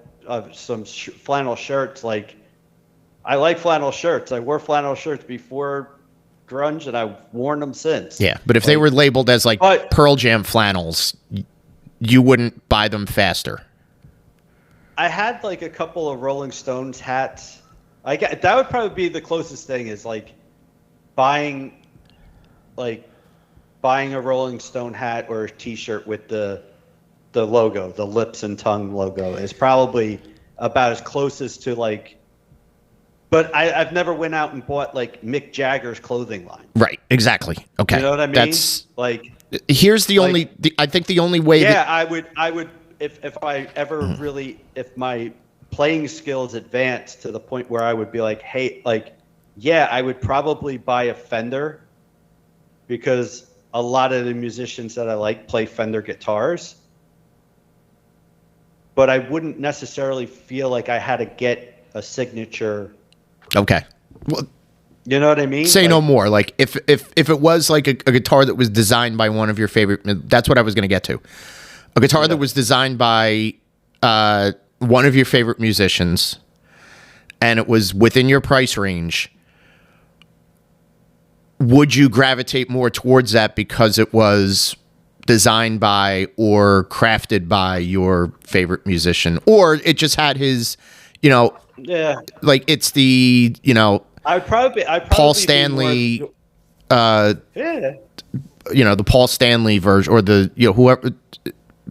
shirts. Like, I like flannel shirts. I wore flannel shirts before grunge, and I've worn them since. Yeah, but if they were labeled as like Pearl Jam flannels, you wouldn't buy them faster. I had like a couple of Rolling Stones hats. That would probably be the closest thing is like buying a Rolling Stone hat or a T-shirt with the logo, the lips and tongue logo is probably about as closest to like. But I've never went out and bought like Mick Jagger's clothing line. Right. Exactly. Okay. You know what I mean? That's like. Here's the only. I think the only way. Yeah, I would if I ever really if my playing skills advanced to the point where I would be like, hey, like, yeah, I would probably buy a Fender because a lot of the musicians that I like play Fender guitars. But I wouldn't necessarily feel like I had to get a signature. Okay. Well, you know what I mean? Say no more. Like if it was like a guitar that was designed by one of your favorite, that's what I was going to get to. A guitar that was designed by one of your favorite musicians, and it was within your price range, would you gravitate more towards that because it was designed by or crafted by your favorite musician, or it just had his, like it's the, I'd probably Paul Stanley, the Paul Stanley version, or the, whoever,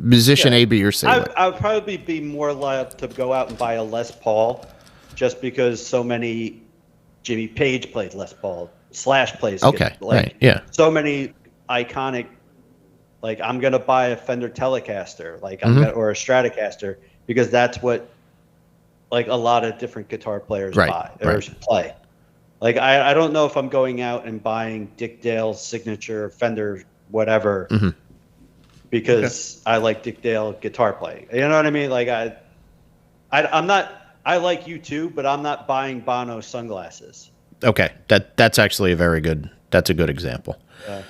musician A, B, or C. I would probably be more liable to go out and buy a Les Paul just because so many Jimmy Page played Les Paul. Slash plays. Okay, right, yeah. So many iconic, like I'm going to buy a Fender Telecaster, like or a Stratocaster, because that's what like a lot of different guitar players buy or play. Like I don't know if I'm going out and buying Dick Dale's signature Fender whatever because I like Dick Dale guitar playing. You know what I mean? Like I'm not. I like you too, but I'm not buying Bono sunglasses. Okay, that's actually that's a good example. Yeah.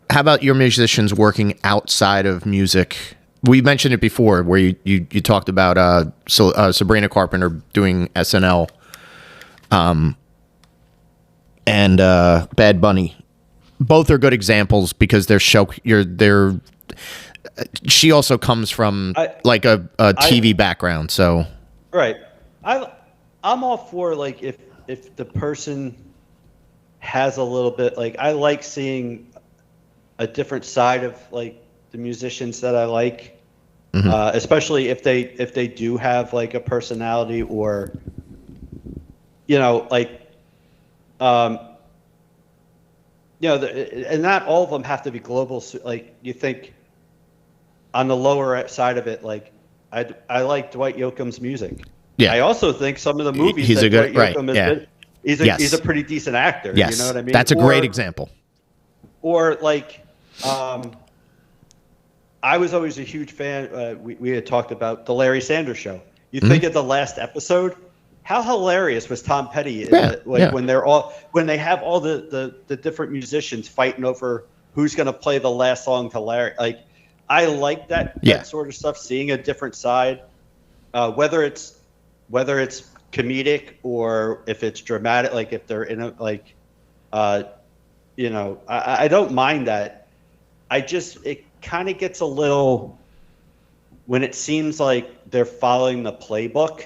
How about your musicians working outside of music? We mentioned it before, where you talked about Sabrina Carpenter doing SNL, and Bad Bunny. Both are good examples because she also comes from a TV background, so right. I'm all for like if the person has a little bit, like I like seeing a different side of like the musicians that I like, especially if they do have like a personality or and not all of them have to be global. Like you think on the lower side of it, like I like Dwight Yoakam's music. Yeah. I also think some of the movies he's that a good Dwight Yoakam has been, he's a pretty decent actor. Yes. You know what I mean? That's a great example. Or like, I was always a huge fan. We had talked about the Larry Sanders Show. You think of the last episode, how hilarious was Tom Petty? When they have all the different musicians fighting over who's going to play the last song to Larry. Like, I like that sort of stuff. Seeing a different side, whether it's comedic or if it's dramatic, like if they're in a like, you know, I don't mind that. It kind of gets a little when it seems like they're following the playbook.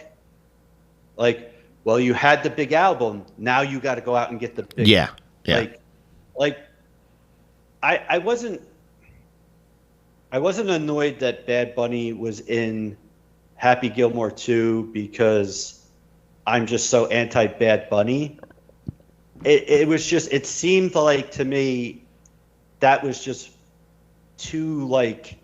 Like, well, you had the big album, now you got to go out and get the big. Yeah. Like, I wasn't annoyed that Bad Bunny was in Happy Gilmore 2 because I'm just so anti Bad Bunny. It was just, it seemed like to me that was just too like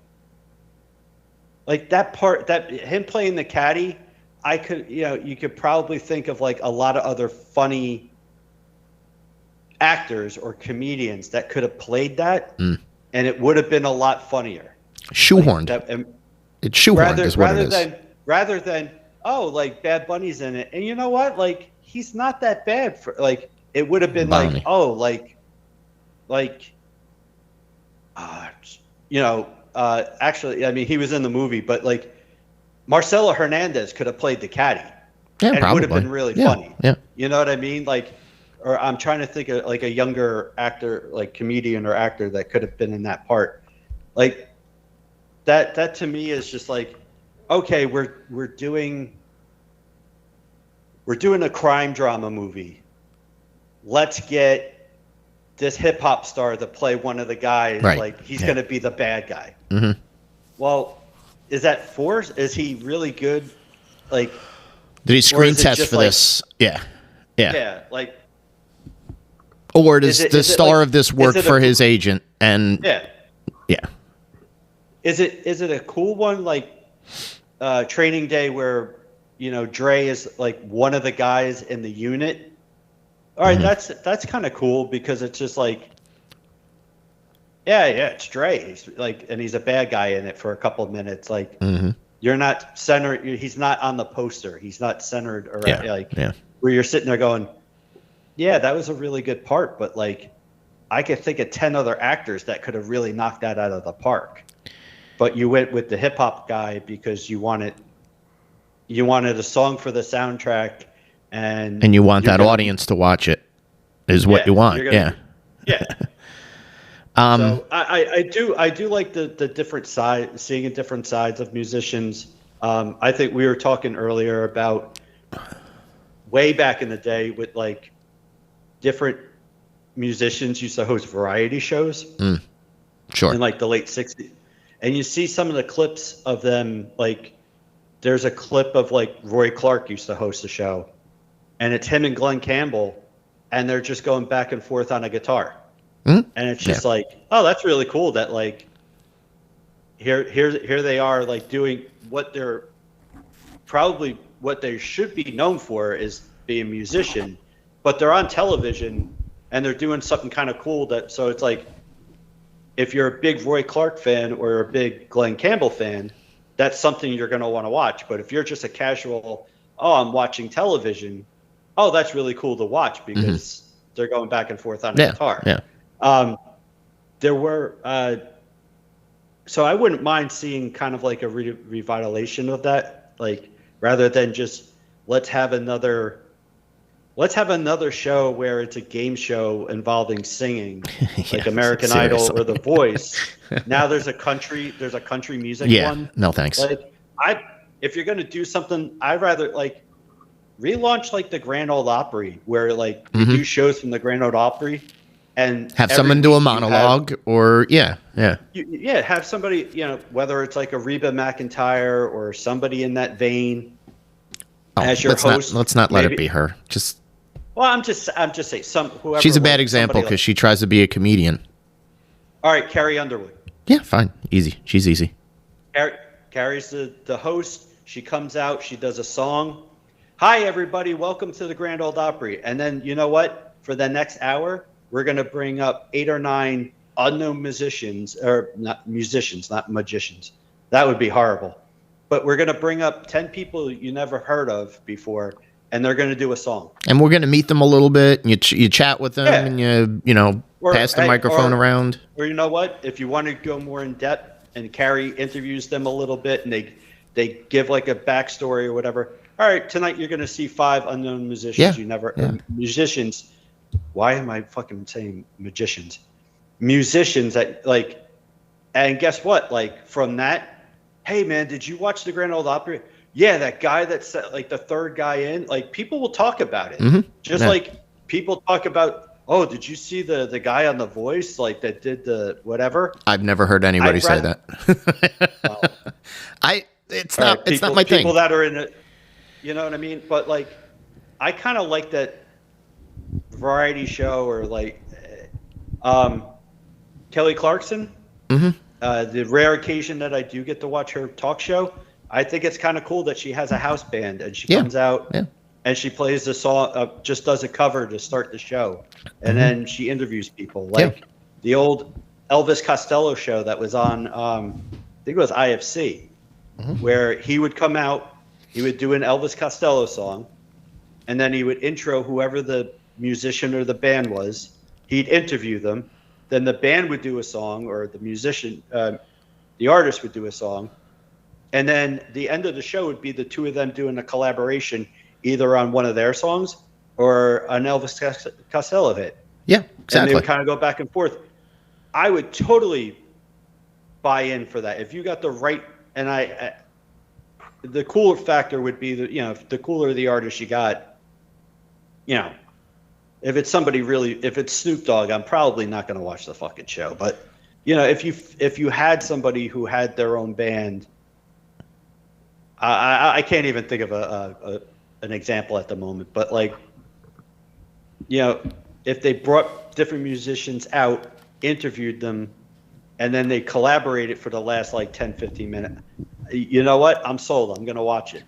that part, that him playing the caddy, I could, you know, you could probably think of like a lot of other funny actors or comedians that could have played that and it would have been a lot funnier. Shoehorned. It's shoehorned is what it is. Rather than, oh, like Bad Bunny's in it. And you know what? Like, he's not that bad for, like, it would have been Bonnie. like, oh, you know, actually, I mean, he was in the movie, but like Marcelo Hernandez could have played the caddy. Yeah, and probably. It would have been really funny. Yeah. You know what I mean? Like, or I'm trying to think of like a younger actor, like comedian or actor that could have been in that part. Like that to me is just like, okay, we're doing a crime drama movie. Let's get this hip hop star to play one of the guys. Right. Like he's going to be the bad guy. Mm-hmm. Well, is that forced? Is he really good? Like, did he screen is it test just for like- this? Yeah. Yeah, like, Or does the is it star like- of this is work it for a- his agent? And yeah. yeah. Is it a cool one like Training Day where, you know, Dre is like one of the guys in the unit? All right, that's kind of cool because it's just like, yeah, it's Dre. He's like, and he's a bad guy in it for a couple of minutes. Like, you're not centered. He's not on the poster. He's not centered around. Where you're sitting there going, yeah, that was a really good part, but like, I could think of 10 other actors that could have really knocked that out of the park. But you went with the hip hop guy because you wanted a song for the soundtrack, and you want that audience to watch it is what you want. Yeah. So I do like the different side, seeing different sides of musicians. I think we were talking earlier about way back in the day with like different musicians used to host variety shows. Sure. In like the late 60s. And you see some of the clips of them, like there's a clip of like Roy Clark used to host a show, and it's him and Glenn Campbell, and they're just going back and forth on a guitar. And it's just like, oh, that's really cool that like here they are like doing what they're probably what they should be known for is being a musician, but they're on television and they're doing something kind of cool so it's like, if you're a big Roy Clark fan or a big Glenn Campbell fan, that's something you're going to want to watch. But if you're just a casual, oh, I'm watching television, oh, that's really cool to watch because they're going back and forth on a guitar. Yeah. There were, so I wouldn't mind seeing kind of like a revitalization of that, like rather than just let's have another show where it's a game show involving singing, like American Idol or The Voice. Now there's a country music one. No thanks. Like if you're gonna do something, I'd rather like relaunch like the Grand Ole Opry, where like you do shows from the Grand Ole Opry, and have someone do a monologue have somebody, you know, whether it's like a Reba McEntire or somebody in that vein as your host. Let's not let it be her. Well, I'm just saying whoever. She's a bad example because she tries to be a comedian. All right, Carrie Underwood. Yeah, fine, easy. She's easy. Carrie's the host. She comes out. She does a song. Hi, everybody. Welcome to the Grand Ole Opry. And then you know what? For the next hour, we're gonna bring up 8 or 9 unknown musicians, or not musicians, not magicians. That would be horrible. But we're gonna bring up 10 people you never heard of before. And they're going to do a song. And we're going to meet them a little bit, and you chat with them, and you know, pass the microphone around. Or you know what? If you want to go more in depth, and Carrie interviews them a little bit, and they give like a backstory or whatever, all right, tonight you're going to see 5 unknown musicians musicians. Why am I fucking saying magicians? Musicians that like, and guess what? Like from that, hey man, did you watch the Grand Ole Opry? Yeah, that guy that's like the third guy in. Like people will talk about it, just like people talk about. Oh, did you see the guy on The Voice like that did the whatever? I've never heard anybody say that. It's not my thing. People that are in it, you know what I mean? But like, I kind of like that variety show or like Kelly Clarkson. The rare occasion that I do get to watch her talk show, I think it's kind of cool that she has a house band and she comes out and she plays the song, just does a cover to start the show, and then she interviews people like the old Elvis Costello show that was on, I think it was IFC, where he would come out, he would do an Elvis Costello song, and then he would intro whoever the musician or the band was. He'd interview them. Then the band would do a song, or the musician, the artist would do a song. And then the end of the show would be the two of them doing a collaboration, either on one of their songs or an Elvis Costello hit. Yeah, exactly. And they would kind of go back and forth. I would totally buy in for that. If you got the right, and the cooler factor would be that, you know, the cooler the artist you got, you know, if it's somebody really, if it's Snoop Dogg, I'm probably not going to watch the fucking show. But, you know, if you had somebody who had their own band, I can't even think of an example at the moment, but like, you know, if they brought different musicians out, interviewed them, and then they collaborated for the last like 10, 15 minutes, you know what? I'm sold. I'm going to watch it.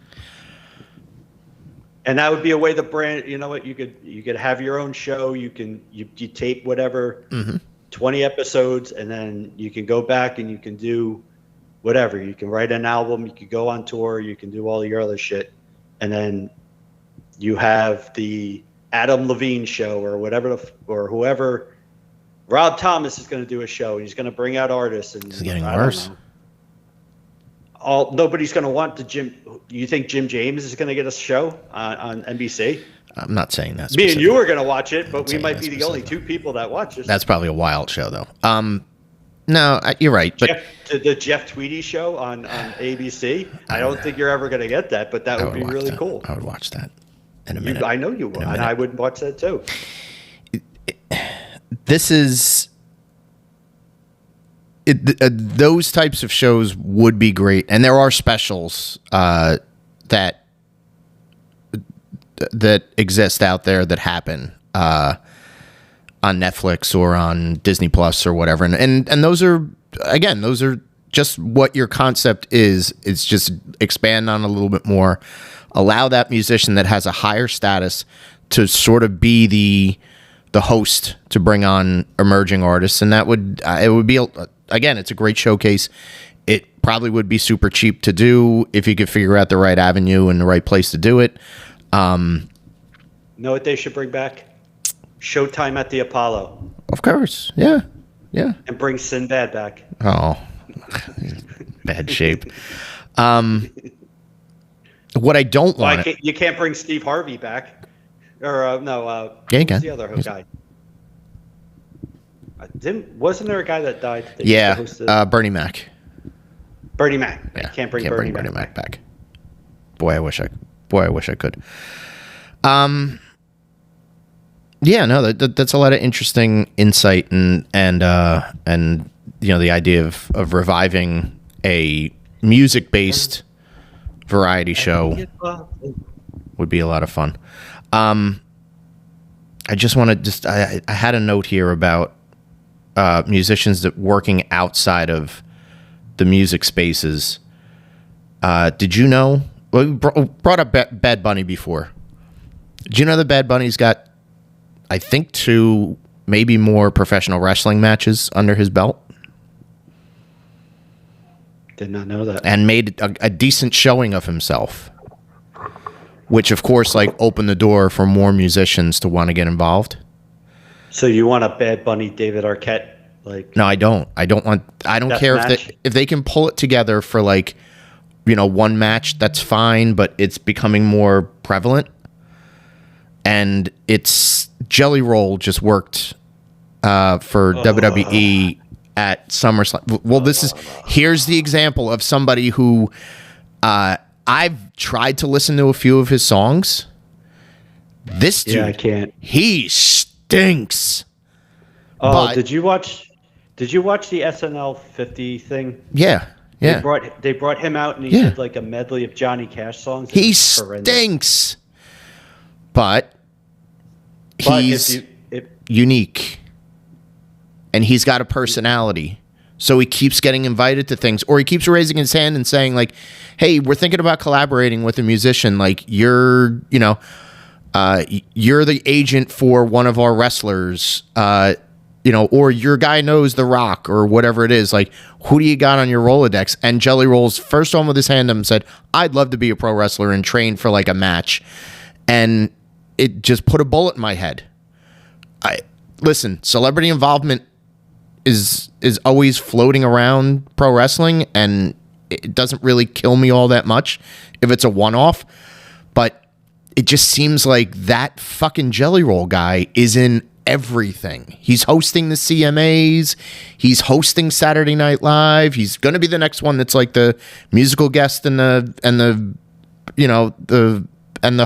And that would be a way the brand, you know what, you could have your own show. You tape whatever, 20 episodes, and then you can go back and you can do whatever. You can write an album, you could go on tour, you can do all your other shit. And then you have the Adam Levine show or whatever, or whoever. Rob Thomas is going to do a show, and he's going to bring out artists. And it's getting worse. Nobody's going to want the Jim. You think Jim James is going to get a show on NBC? I'm not saying that. Me and you are going to watch it, but we might be the only two people that watch it. That's probably a wild show, though. No, you're right. But the Jeff Tweedy show on ABC, I don't think you're ever going to get that, but that would be really cool. I would watch that in a minute. I know you would, and I would watch that too. This is... those types of shows would be great, and there are specials that exist out there that happen on Netflix or on Disney Plus or whatever, and those are just what your concept is. It's just expand on a little bit more, allow that musician that has a higher status to sort of be the host to bring on emerging artists, and that would it would be again, it's a great showcase. It probably would be super cheap to do if you could figure out the right avenue and the right place to do it. Know what they should bring back? Showtime at the Apollo. Of course, yeah. And bring Sinbad back. Oh, bad shape. What I don't want... you can't bring Steve Harvey back. Or, no, yeah, who's the other guy? Wasn't there a guy that died? Bernie Mac. Bernie Mac. Yeah, Can't bring Bernie Mac back. Boy, I wish I could. Yeah, no, that's a lot of interesting insight and you know, the idea of reviving a music-based variety show would be a lot of fun. I just want to I had a note here about musicians that working outside of the music spaces. Did you know? Well, we brought up Bad Bunny before. Did you know that Bad Bunny's got, I think, 2, maybe more professional wrestling matches under his belt? Did not know that. And made a decent showing of himself, which, of course, like opened the door for more musicians to want to get involved. So you want a Bad Bunny, David Arquette? Like, no, I don't. I don't care if they can pull it together for like one match, that's fine, but it's becoming more prevalent. And it's Jelly Roll just worked for WWE at SummerSlam. Well, here's the example of somebody who I've tried to listen to a few of his songs. This dude, I can't. He stinks. Oh, But, did you watch the SNL 50 thing? Yeah. They brought him out and he did like a medley of Johnny Cash songs. He stinks. But he's unique. And he's got a personality. So he keeps getting invited to things, or he keeps raising his hand and saying like, "Hey, we're thinking about collaborating with a musician. Like you're the agent for one of our wrestlers, or your guy knows The Rock or whatever it is. Like, who do you got on your Rolodex?" And Jelly Roll's first on with his hand up and said, "I'd love to be a pro wrestler and train for like a match." And it just put a bullet in my head. Listen, celebrity involvement is always floating around pro wrestling, and it doesn't really kill me all that much if it's a one-off. But it just seems like that fucking Jelly Roll guy is in everything. He's hosting the CMAs. He's hosting Saturday Night Live. He's going to be the next one that's like the musical guest and the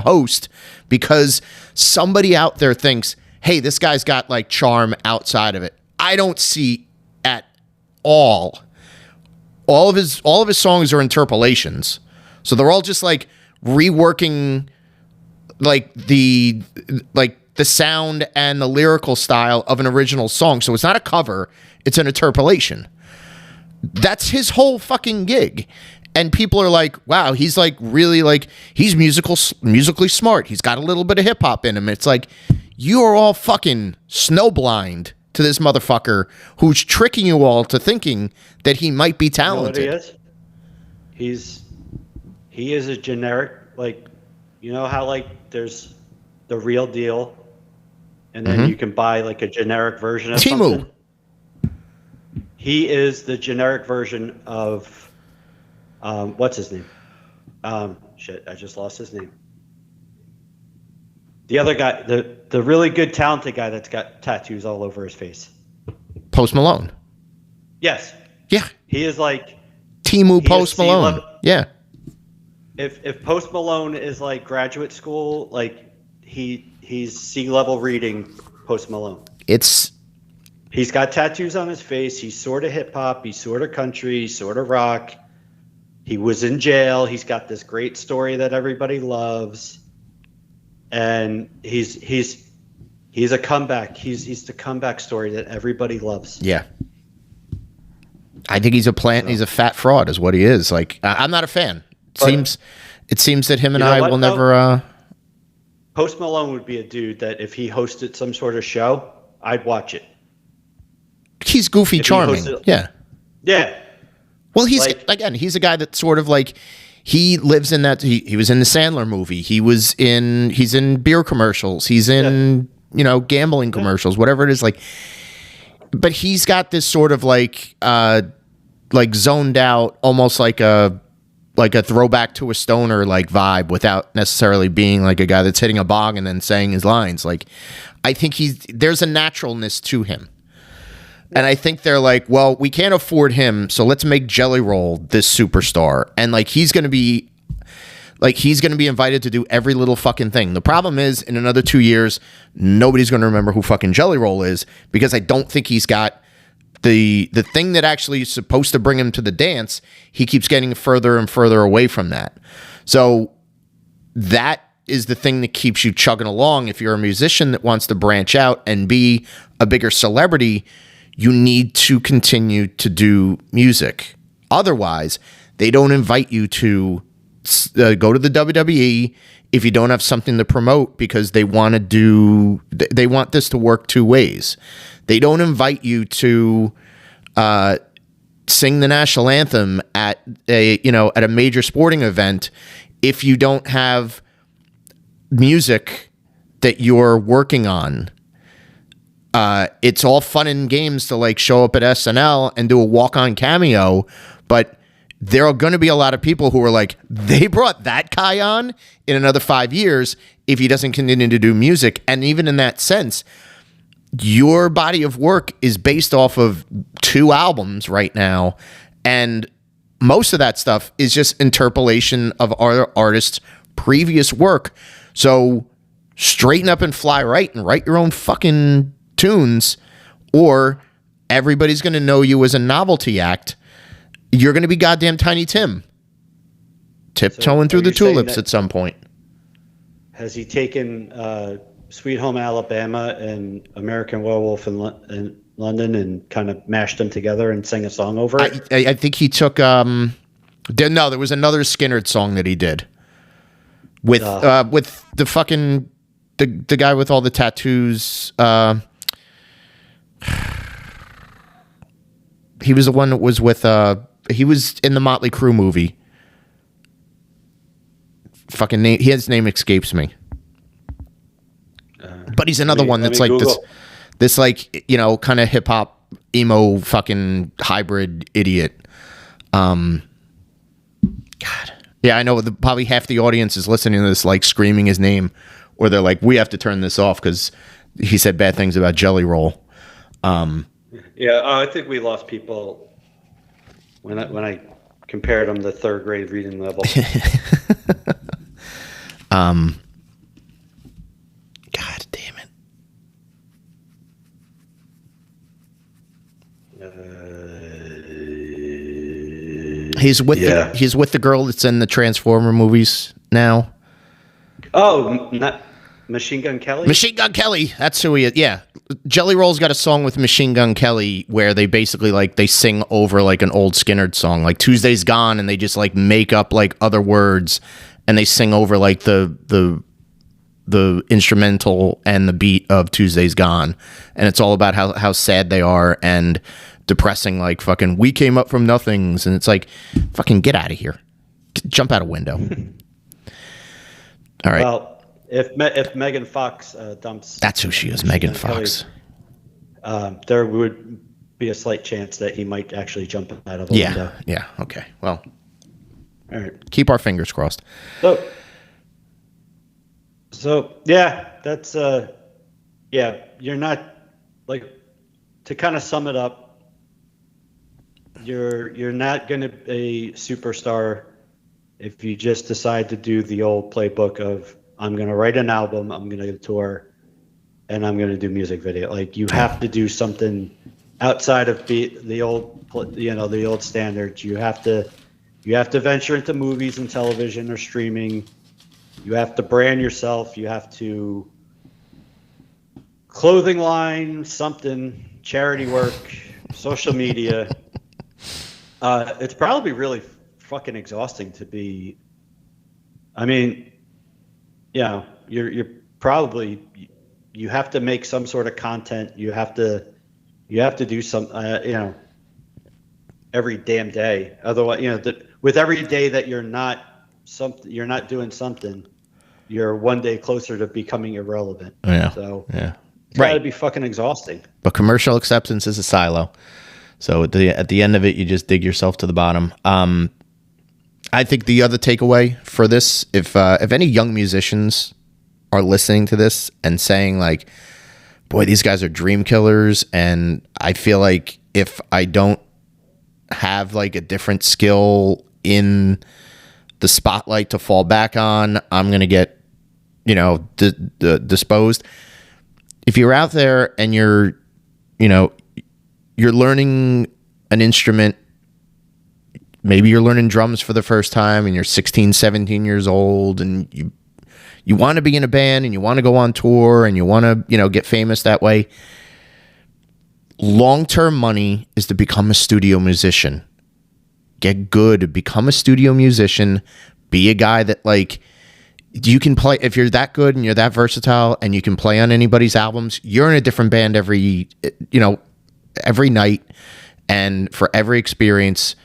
host, because somebody out there thinks, hey, this guy's got like charm outside of it. I don't see at all. All of his songs are interpolations, so they're all just like reworking like the sound and the lyrical style of an original song. So it's not a cover, it's an interpolation. That's his whole fucking gig. And people are like, wow, he's like really like, he's musically smart. He's got a little bit of hip hop in him. It's like, you are all fucking snowblind to this motherfucker who's tricking you all to thinking that he might be talented. You know what he is? He is a generic, like, you know how like there's the real deal and then you can buy like a generic version of something? He is the generic version of what's his name? Shit, I just lost his name. The other guy, the really good talented guy that's got tattoos all over his face. Post Malone. Yes. Yeah. He is like Timu Post Malone. Yeah. If Post Malone is like graduate school, like he's C-level reading Post Malone. He's got tattoos on his face. He's sort of hip hop. He's sort of country. Sort of rock. He was in jail. He's got this great story that everybody loves, and he's a comeback. He's the comeback story that everybody loves. Yeah. I think he's a plant. He's a fat fraud, is what he is. Like, I'm not a fan. It seems that him and I will never. Post Malone would be a dude that if he hosted some sort of show, I'd watch it. He's goofy, charming. Yeah. Yeah. Well, he's a guy that sort of like, he lives in that. He was in the Sandler movie. He's in beer commercials. He's in gambling commercials. Whatever it is, like. But he's got this sort of like zoned out, almost like a throwback to a stoner like vibe, without necessarily being like a guy that's hitting a bong and then saying his lines. Like, I think there's a naturalness to him. And I think they're like, well, we can't afford him, so let's make Jelly Roll this superstar. And like he's gonna be invited to do every little fucking thing. The problem is, in another 2 years, nobody's gonna remember who fucking Jelly Roll is, because I don't think he's got the thing that actually is supposed to bring him to the dance. He keeps getting further and further away from that. So that is the thing that keeps you chugging along. If you're a musician that wants to branch out and be a bigger celebrity, you need to continue to do music. Otherwise, they don't invite you to go to the WWE if you don't have something to promote, because they want this to work two ways. They don't invite you to sing the national anthem at a major sporting event if you don't have music that you're working on. It's all fun and games to like show up at SNL and do a walk-on cameo, but there are going to be a lot of people who are like, they brought that guy on in another 5 years if he doesn't continue to do music. And even in that sense, your body of work is based off of 2 albums right now. And most of that stuff is just interpolation of other artists' previous work. So straighten up and fly right and write your own fucking tunes, or everybody's going to know you as a novelty act. You're going to be goddamn Tiny Tim, tiptoeing through the tulips at some point. Has he taken Sweet Home Alabama and American Werewolf in London and kind of mashed them together and sang a song over it? I think he took no, there was another Skynyrd song that he did with the fucking the guy with all the tattoos. He was the one that was with he was in the Motley Crue movie. Fucking name, his name escapes me. But he's another one that's like this like, you know, kind of hip hop emo fucking hybrid idiot. God. Yeah, I know probably half the audience is listening to this like screaming his name, or they're like, we have to turn this off because he said bad things about Jelly Roll. Yeah, I think we lost people when I compared them to 3rd grade reading level. God damn it. He's with the girl that's in the Transformer movies now. Oh, not Machine Gun Kelly? Machine Gun Kelly. That's who he is. Yeah. Jelly Roll's got a song with Machine Gun Kelly where they basically like they sing over like an old Skynyrd song, like Tuesday's Gone, and they just like make up like other words and they sing over like the instrumental and the beat of Tuesday's Gone. And it's all about how sad they are and depressing, like fucking we came up from nothings, and it's like fucking get out of here. Jump out a window. All right. Well, if Megan Fox dumps, that's who she is, Megan Fox. There would be a slight chance that he might actually jump out of a window. Yeah. Okay. Well, all right. Keep our fingers crossed. So yeah, that's yeah. You're not like, to kind of sum it up. You're not going to be a superstar if you just decide to do the old playbook of, I'm going to write an album, I'm going to tour, and I'm going to do music video. Like, you have to do something outside of the old standards. You have to venture into movies and television or streaming. You have to brand yourself. You have to clothing line, something, charity work, social media. It's probably really fucking exhausting to be. I mean, yeah, you're probably, you have to make some sort of content. You have to do some, every damn day. Otherwise, with every day that you're not doing something, you're one day closer to becoming irrelevant. Yeah. So yeah, it's gotta be fucking exhausting. But commercial acceptance is a silo. So at the end of it, you just dig yourself to the bottom. I think the other takeaway for this, if any young musicians are listening to this and saying like, boy, these guys are dream killers, and I feel like if I don't have like a different skill in the spotlight to fall back on, I'm going to get, disposed. If you're out there and you're learning an instrument, maybe you're learning drums for the first time and you're 16, 17 years old, and you want to be in a band and you want to go on tour and you want to, get famous that way. Long-term money is to become a studio musician. Get good, become a studio musician, be a guy that like you can play. If you're that good and you're that versatile and you can play on anybody's albums, you're in a different band every night, and for every experience,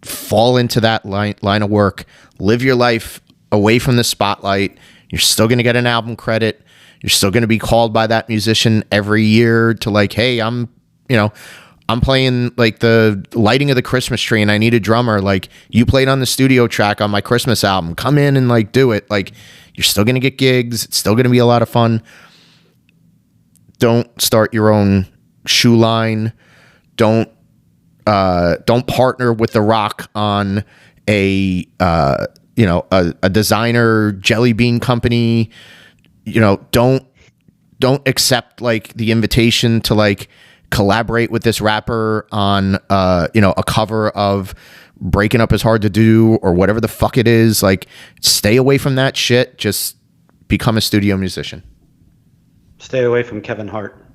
fall into that line of work, live your life away from the spotlight. You're still going to get an album credit. You're still going to be called by that musician every year to like, hey, I'm I'm playing like the lighting of the Christmas tree and I need a drummer. Like, you played on the studio track on my Christmas album. Come in and like do it. Like, you're still going to get gigs. It's still going to be a lot of fun. Don't start your own shoe line. Don't partner with The Rock on a designer jelly bean company. Don't accept like the invitation to like collaborate with this rapper on a cover of Breaking Up Is Hard to Do or whatever the fuck it is. Like, stay away from that shit. Just become a studio musician. Stay away from Kevin Hart.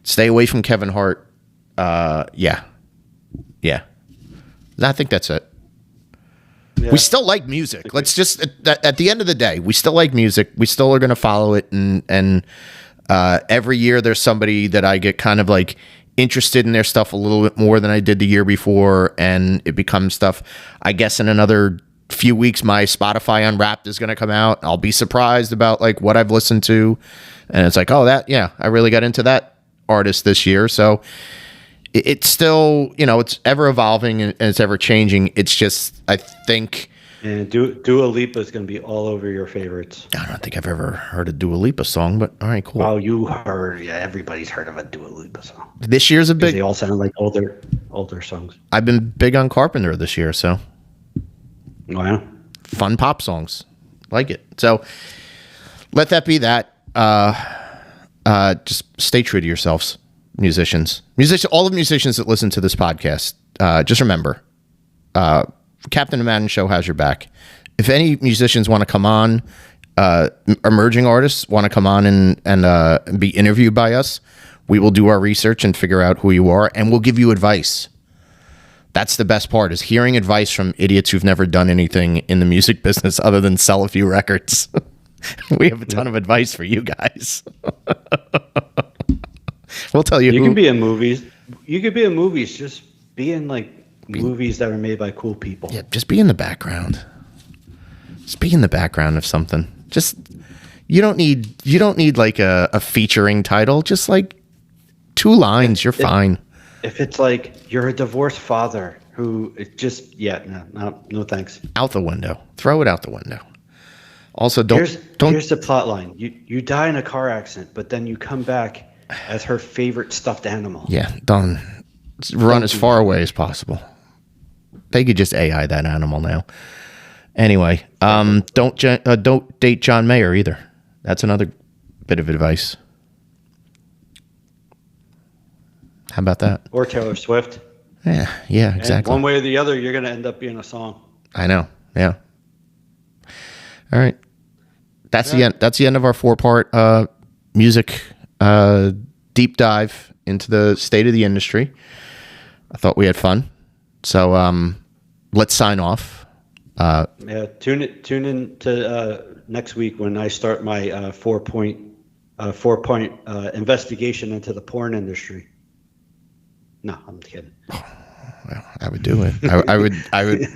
Stay away from Kevin Hart. Yeah. I think that's it. Yeah. We still like music. Let's just at the end of the day, we still like music. We still are going to follow it, and every year there's somebody that I get kind of like interested in their stuff a little bit more than I did the year before, and it becomes stuff. I guess in another few weeks, my Spotify Unwrapped is going to come out. I'll be surprised about like what I've listened to, and it's like, oh, I really got into that artist this year. So it's still, it's ever evolving and it's ever changing. It's just, I think. And Dua Lipa is going to be all over your favorites. I don't think I've ever heard a Dua Lipa song, but all right, cool. Oh, you heard? Yeah, everybody's heard of a Dua Lipa song. This year's a big. They all sound like older songs. I've been big on Carpenter this year, so. Wow. Fun pop songs, like it. So let that be that. Just stay true to yourselves, musicians. All the musicians that listen to this podcast. Just remember, Captain Madden Show has your back. If any musicians want to come on, emerging artists want to come on and be interviewed by us, we will do our research and figure out who you are, and we'll give you advice. That's the best part, is hearing advice from idiots who've never done anything in the music business other than sell a few records. We have a ton of advice for you guys. We'll tell you. You can be in movies. You could be in movies. Just be in like movies that are made by cool people. Yeah, just be in the background. Just be in the background of something. Just you don't need like a featuring title. Just like 2 lines, you're fine. If it's like you're a divorced father who just no thanks. Out the window. Throw it out the window. Also, Here's the plot line. You die in a car accident, but then you come back as her favorite stuffed animal. Yeah, don't run as far away as possible. They could just AI that animal now. Anyway, don't date John Mayer either. That's another bit of advice. How about that? Or Taylor Swift. Yeah, exactly. And one way or the other, you're going to end up being a song. I know. Yeah. All right. That's the end. That's the end of our 4-part music deep dive into the state of the industry. I thought we had fun. So let's sign off. Tune in to next week when I start my 4-point investigation into the porn industry. No, I'm kidding. Well, I would do it. I would.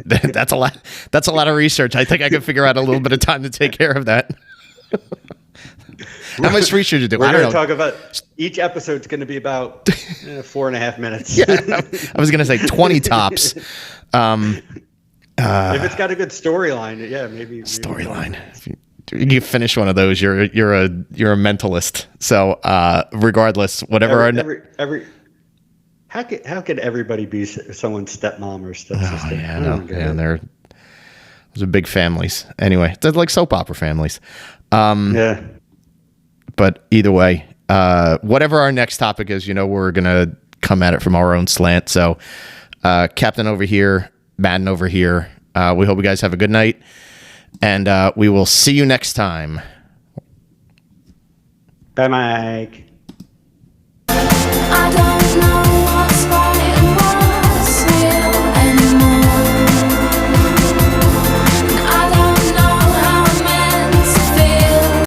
That's a lot. That's a lot of research. I think I could figure out a little bit of time to take care of that. How much research you do? We're going to talk about each episode's going to be about 4.5 minutes. Yeah, I was going to say 20 tops. If it's got a good storyline, maybe storyline. If you finish one of those, you're a mentalist. So regardless, whatever. How could everybody be someone's stepmom or stepsister? Oh, yeah, no. Yeah, those are big families. Anyway, they're like soap opera families. Yeah. But either way, whatever our next topic is, we're going to come at it from our own slant. So Captain over here, Madden over here. We hope you guys have a good night. And we will see you next time. Bye, Mike.